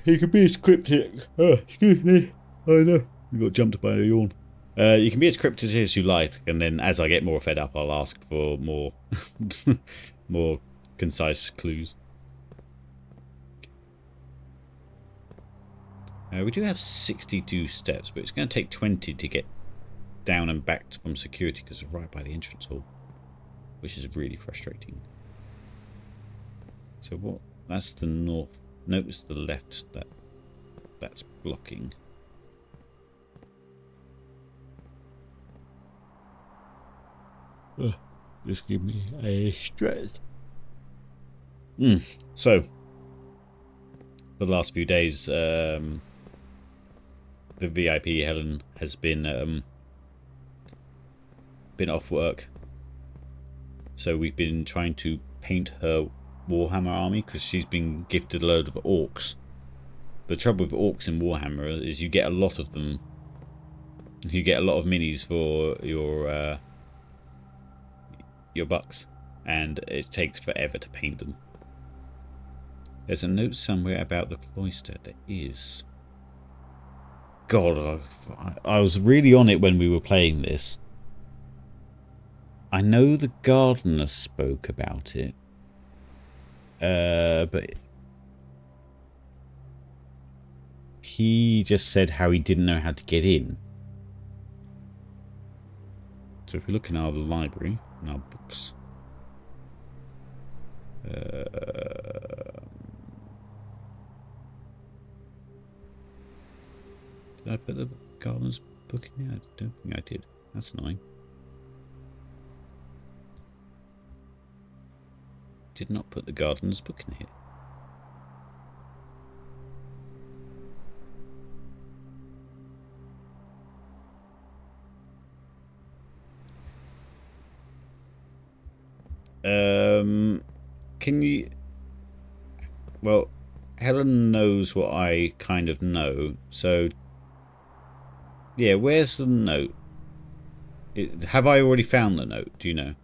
He can be as cryptic. Excuse me. I know. You got jumped by a yawn. You can be as cryptic as you like, and then as I get more fed up, I'll ask for more, more concise clues. We do have 62 steps, but it's going to take 20 to get down and back from security, because we're right by the entrance hall, which is really frustrating. So what? That's the north. Notice the left that's blocking. Just give me a stretch. So, for the last few days, the VIP Helen has been off work. So we've been trying to paint her Warhammer army, because she's been gifted a load of orcs. The trouble with orcs in Warhammer is you get a lot of them. You get a lot of minis for your bucks, and it takes forever to paint them. There's a note somewhere about the cloister. There is. God, I was really on it when we were playing this. I know the gardener spoke about it. But he just said how he didn't know how to get in. So if we look in our library, in our books, did I put the gardener's book in here? I don't think I did. That's annoying. Did not put the gardener's book in here. Can you... Well, Helen knows what I kind of know, so... Yeah, where's the note? Have I already found the note? Do you know?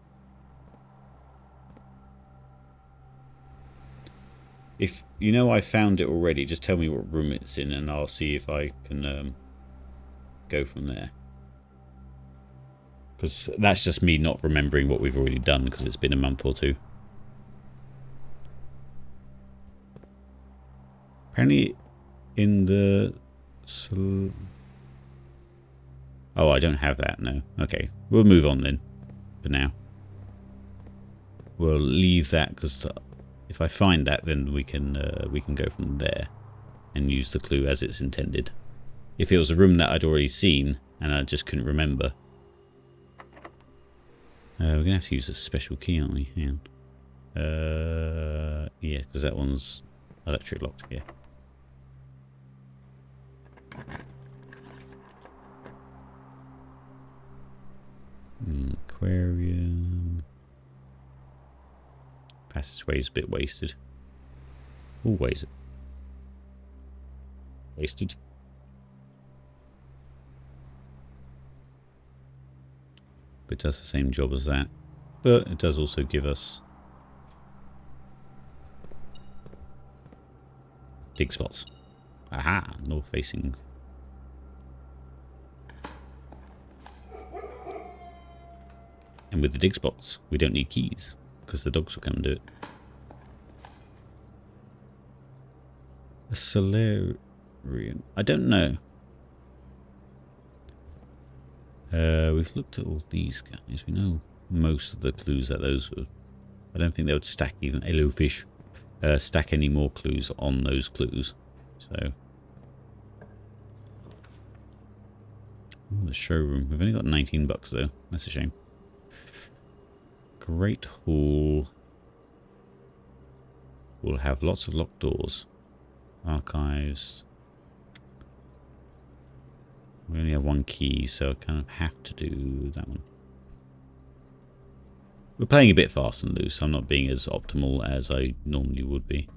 If you know I found it already, just tell me what room it's in and I'll see if I can go from there. Because that's just me not remembering what we've already done, because it's been a month or two. Apparently in the... Oh, I don't have that, no. Okay, we'll move on then, for now. We'll leave that, because if I find that, then we can go from there and use the clue as it's intended. If it was a room that I'd already seen and I just couldn't remember, we're gonna have to use a special key, aren't we? Hang on. Yeah, because that one's electric locked. Yeah. Aquarium. Passageway's a bit wasted. Always wasted. it does the same job as that. But it does also give us dig spots. Aha, north facing. And with the dig spots, we don't need keys because the dogs will come and do it. A Solarian. I don't know. We've looked at all these guys. We know most of the clues that those would. I don't think they would stack even hello fish. Stack any more clues on those clues. So the showroom. We've only got 19 bucks though. That's a shame. Great Hall. We'll have lots of locked doors. Archives. We only have one key, so I kind of have to do that one. We're playing a bit fast and loose. I'm not being as optimal as I normally would be.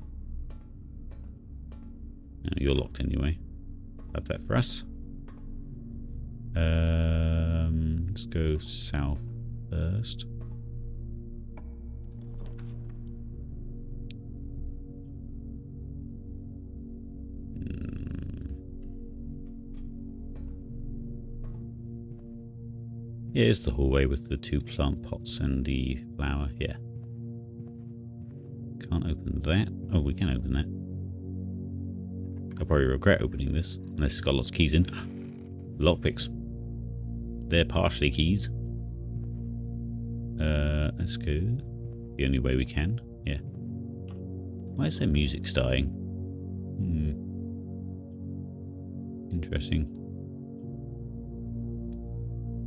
No, you're locked anyway. Have that for us. Let's go south first. Here's the hallway with the 2 plant pots and the flower. Yeah. Can't open that. Oh, we can open that. I'll probably regret opening this, unless it's got lots of keys in. Lockpicks. They're partially keys. Let's go. The only way we can. Yeah. Why is there music starting? Interesting.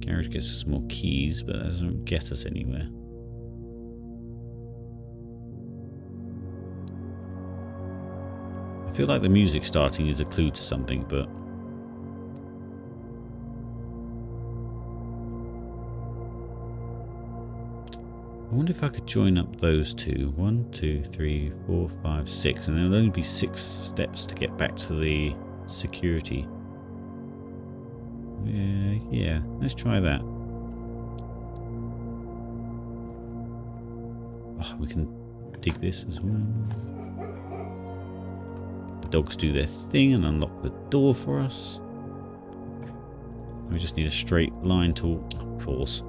Garage gets us more keys, but that doesn't get us anywhere. I feel like the music starting is a clue to something, but I wonder if I could join up those two. 1, 2, 3, 4, 5, 6, and there'll only be 6 steps to get back to the security. Yeah, let's try that. Oh, we can dig this as well. The dogs do their thing and unlock the door for us. We just need a straight line to, of course.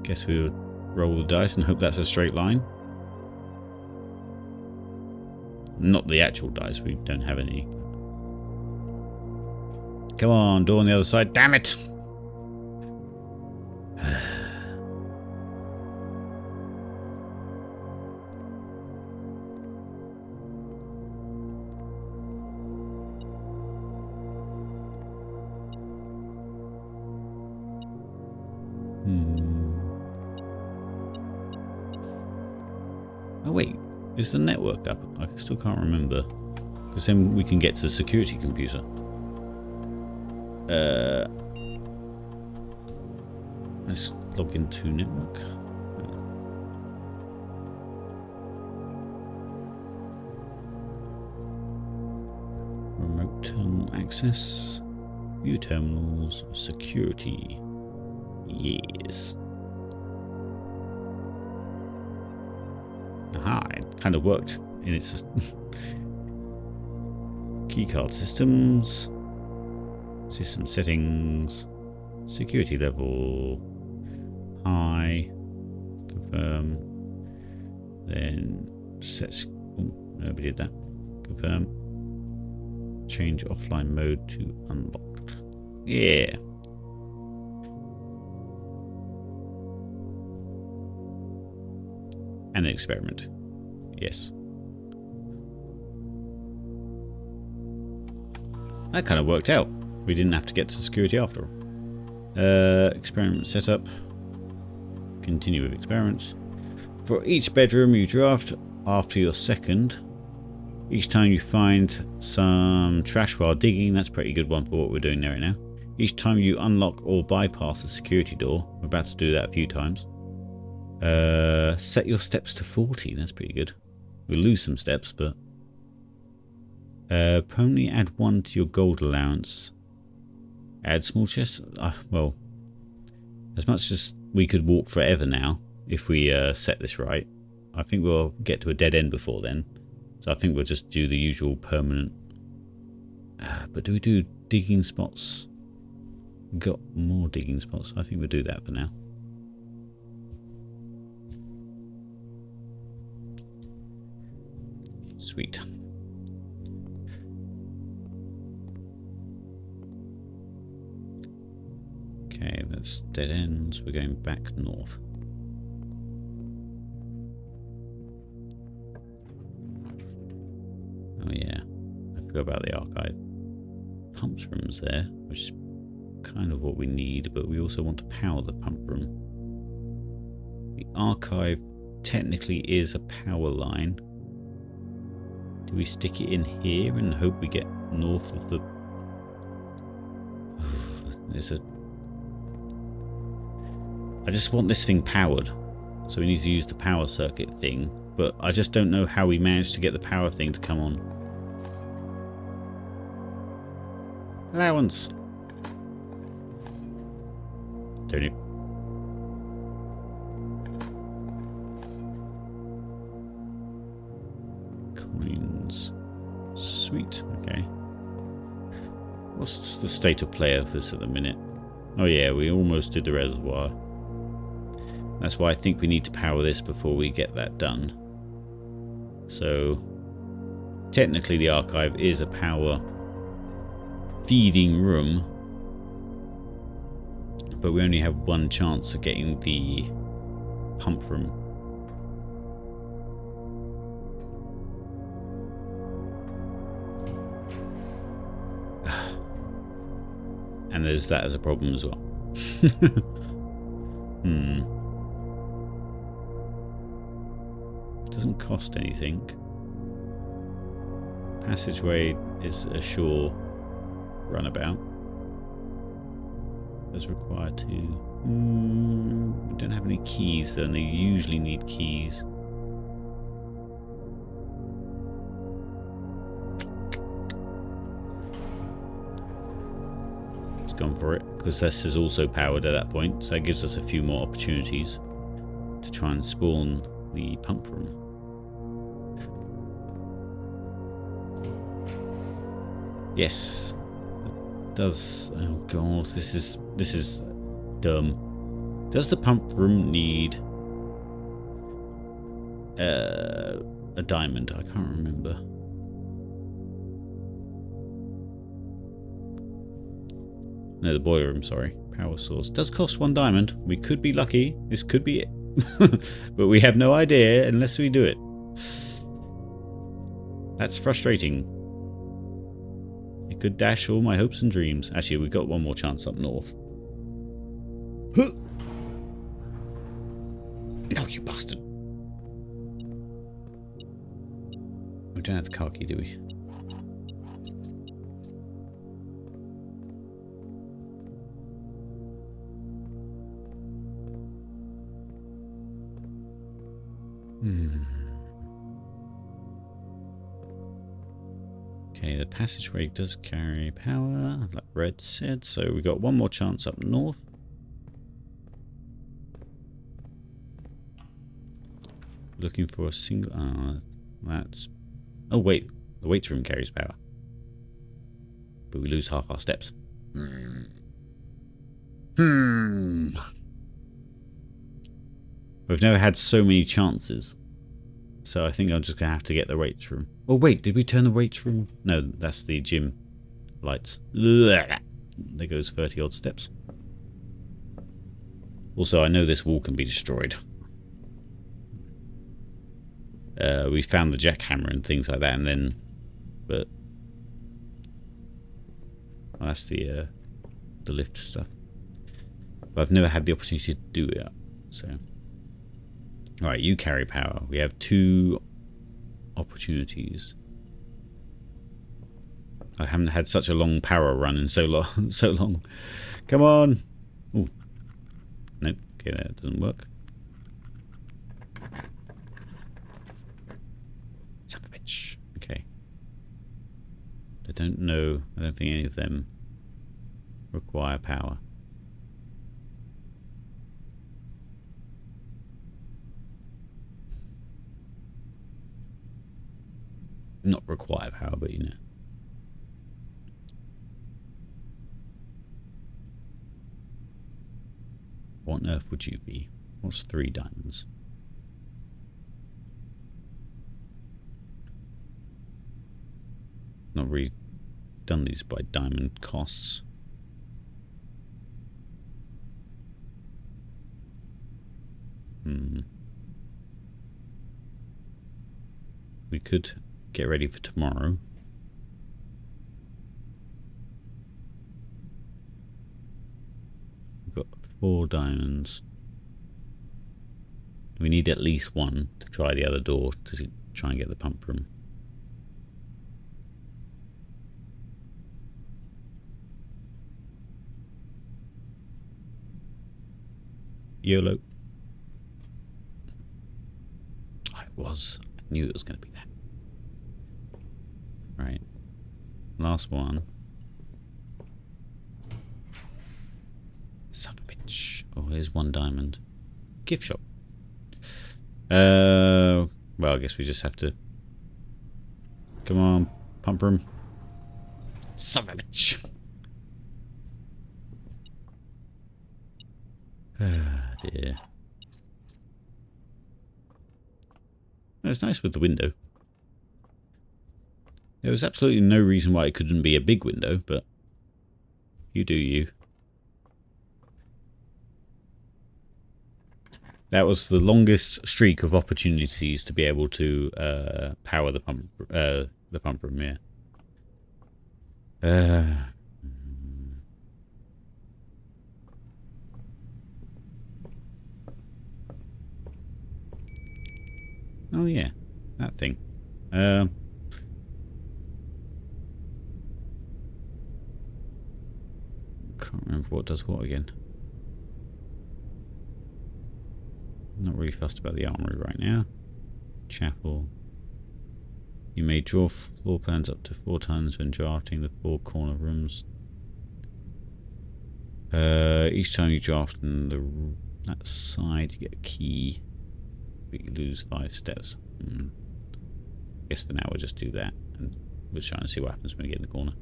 Guess we would roll the dice and hope that's a straight line. Not the actual dice, we don't have any. Come on, door on the other side. Damn it! Oh wait, is the network up? I still can't remember. Because then we can get to the security computer. Let's log into network. Remote terminal access. View terminals. Security. Yes. Aha, it kind of worked in its keycard systems, system settings, security level, high, confirm, then sets, oh, nobody did that, confirm, change offline mode to unlocked. Yeah. And an experiment. Yes. That kind of worked out. We didn't have to get to security after all. Experiment setup. Continue with experiments. For each bedroom you draft after your second, each time you find some trash while digging, that's a pretty good one for what we're doing there right now. Each time you unlock or bypass a security door, we're about to do that a few times. Set your steps to 40, that's pretty good. We'll lose some steps, but Permanently add 1 to your gold allowance. Add small chest. Well, as much as we could walk forever now, if we set this right, I think we'll get to a dead end before then. So I think we'll just do the usual permanent. But do we do digging spots? Got more digging spots. I think we'll do that for now. Sweet. Okay, that's dead ends. We're going back north. Oh yeah, I forgot about the archive. Pumps room's there, which is kind of what we need, but we also want to power the pump room. The archive technically is a power line. Do we stick it in here and hope we get north of the... I just want this thing powered, so we need to use the power circuit thing, but I just don't know how we managed to get the power thing to come on. Allowance. Don't you? Coins. Sweet. Okay. What's the state of play of this at the minute? Oh yeah, we almost did the reservoir. That's why I think we need to power this before we get that done. So, technically the archive is a power feeding room, but we only have one chance of getting the pump room. And there's that as a problem as well. Doesn't cost anything. Passageway is a sure runabout. Does require 2. We don't have any keys, and they usually need keys. It's gone for it, because this is also powered at that point, so that gives us a few more opportunities to try and spawn the pump room. Yes. It does. Oh god, this is dumb. Does the pump room need a diamond? I can't remember. No, the boiler room, sorry. Power source. Does cost 1 diamond. We could be lucky. This could be it. But we have no idea unless we do it. That's frustrating. It could dash all my hopes and dreams. Actually, we've got one more chance up north. Oh, you bastard. We don't have the car key, do we? Okay, the passageway does carry power, like Red said, so we got one more chance up north. Looking for a single... that's... Oh wait, the weight room carries power. But we lose half our steps. We've never had so many chances. So I think I'm just going to have to get the weights room. Oh wait, did we turn the weights room? No, that's the gym lights. There goes 30 odd steps. Also, I know this wall can be destroyed. We found the jackhammer and things like that, and then... But... Well, that's the lift stuff. But I've never had the opportunity to do it, so... Alright, you carry power. We have 2 opportunities. I haven't had such a long power run in so long. Come on! Ooh. Nope. Okay, that doesn't work. Son of a bitch. Okay. don't know. I don't think any of them require power. Not require power, but you know. What on earth would you be? What's 3 diamonds? Not really done these by diamond costs. We could get ready for tomorrow. We've got 4 diamonds. We need at least 1 to try the other door to try and get the pump room. YOLO. I knew it was going to be that. Right. Last one. Son of a bitch. Oh, here's 1 diamond. Gift shop. Well, I guess we just have to... Come on, pump room. Son of a bitch. Ah, dear. It's nice with the window. There was absolutely no reason why it couldn't be a big window, but you do you. That was the longest streak of opportunities to be able to power the pump room. Yeah. Oh yeah, that thing. Can't remember what does what again. Not really fussed about the armory right now. Chapel. You may draw floor plans up to 4 times when drafting the 4 corner rooms. Each time you draft in that side, you get a key. But you lose 5 steps. I guess for now we'll just do that. And we'll try and see what happens when we get in the corner.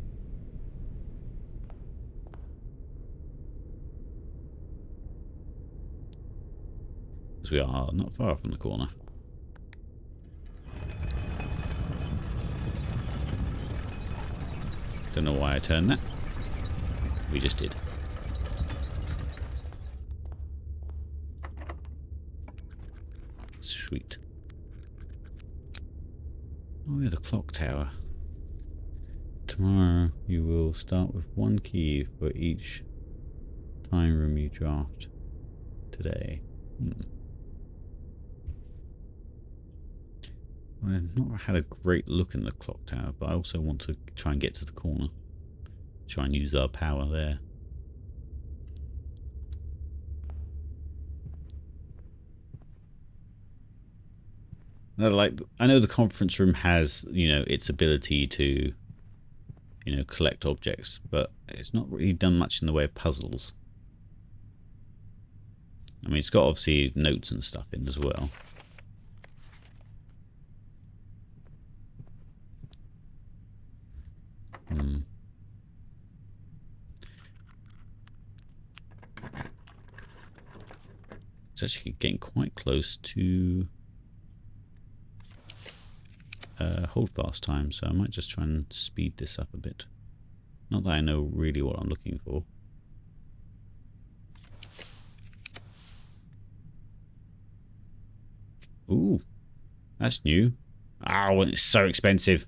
Because we are not far from the corner. Don't know why I turned that. We just did. Sweet. Oh yeah, the clock tower. Tomorrow you will start with 1 key for each time room you draft today. I've not had a great look in the clock tower, but I also want to try and get to the corner. Try and use our power there. I know the conference room has, its ability to, collect objects, but it's not really done much in the way of puzzles. I mean, it's got obviously notes and stuff in as well. It's actually getting quite close to hold fast time, so I might just try and speed this up a bit. Not that I know really what I'm looking for. Ooh, that's new. Oh, it's so expensive.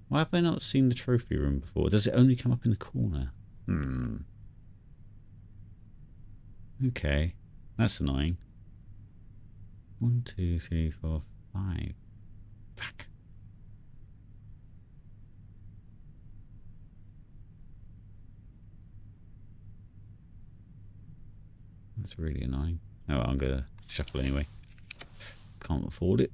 Why have I not seen the trophy room before? Does it only come up in the corner? Okay, that's annoying. 1, 2, 3, 4, 5. Fuck. That's really annoying. Oh, well, I'm gonna shuffle anyway. Can't afford it.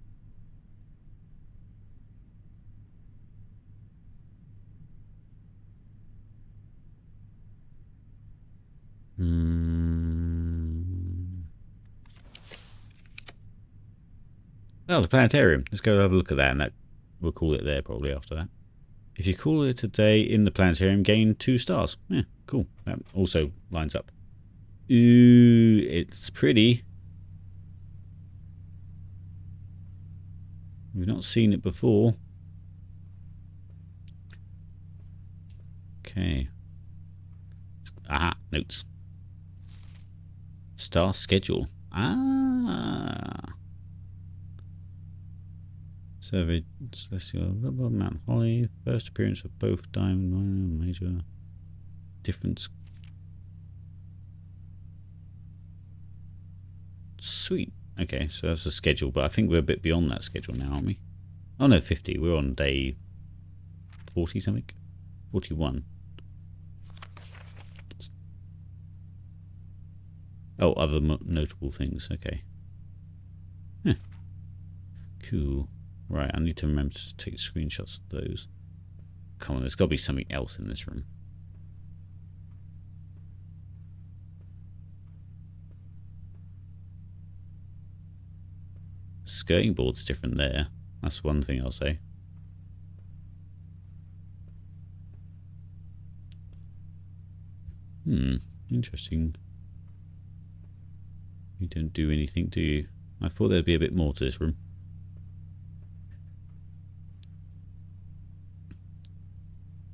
Oh, the planetarium. Let's go have a look at that, and we'll call it there probably after that. If you call it a day in the planetarium, gain 2 stars. Yeah, cool. That also lines up. Ooh, it's pretty. We've not seen it before. Okay. Aha, notes. Star schedule. Ah. Survey Celestial Mount Holly. First appearance of both Diamond Major. Difference. Sweet. Okay, so that's a schedule, but I think we're a bit beyond that schedule now, aren't we? Oh no, 50. We're on day 40 something. 41. Oh, other notable things. Okay. Yeah. Cool. Right, I need to remember to take screenshots of those. Come on, there's got to be something else in this room. Skirting board's different there. That's one thing I'll say. Interesting. You don't do anything, do you? I thought there'd be a bit more to this room.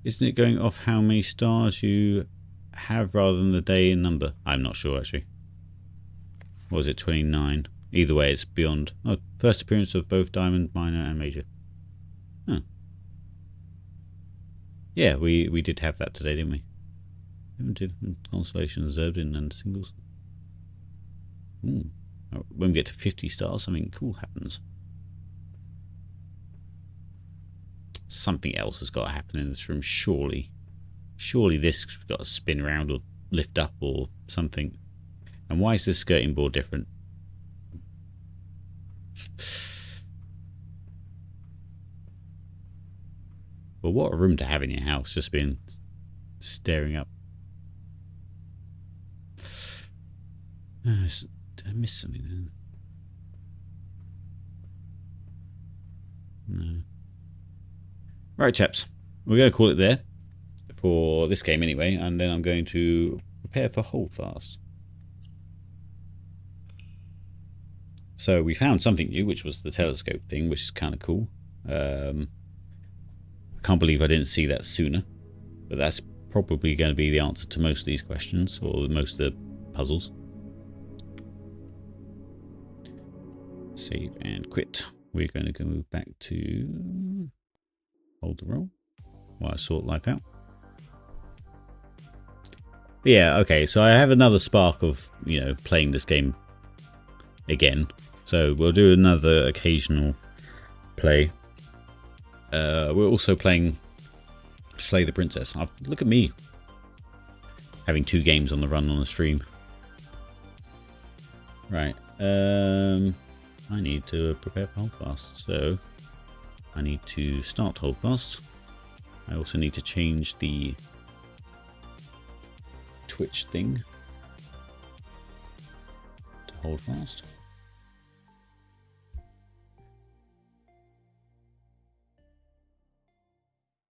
Isn't it going off how many stars you have rather than the day and number? I'm not sure, actually. Or was it 29? Either way, it's beyond. Oh, first appearance of both Diamond, Minor, and Major. Huh. Yeah, we did have that today, didn't we? Constellation observed in and singles. When we get to 50 stars, something cool happens. Something else has got to happen in this room, surely. Surely this has got to spin around or lift up or something. And why is this skirting board different? Well, what a room to have in your house, just being staring up. Did I miss something then? No. Right, chaps. We're going to call it there for this game anyway, and then I'm going to prepare for Holdfast. So we found something new, which was the telescope thing, which is kind of cool. I can't believe I didn't see that sooner, but that's probably going to be the answer to most of these questions, or most of the puzzles. Save and quit. We're going to go move back to hold the roll while I sort life out. But yeah, okay, so I have another spark of, playing this game again. So we'll do another occasional play. We're also playing Slay the Princess. Look at me having 2 games on the run on the stream. Right. I need to prepare for Holdfast, so I need to start Holdfast. I also need to change the Twitch thing to Holdfast.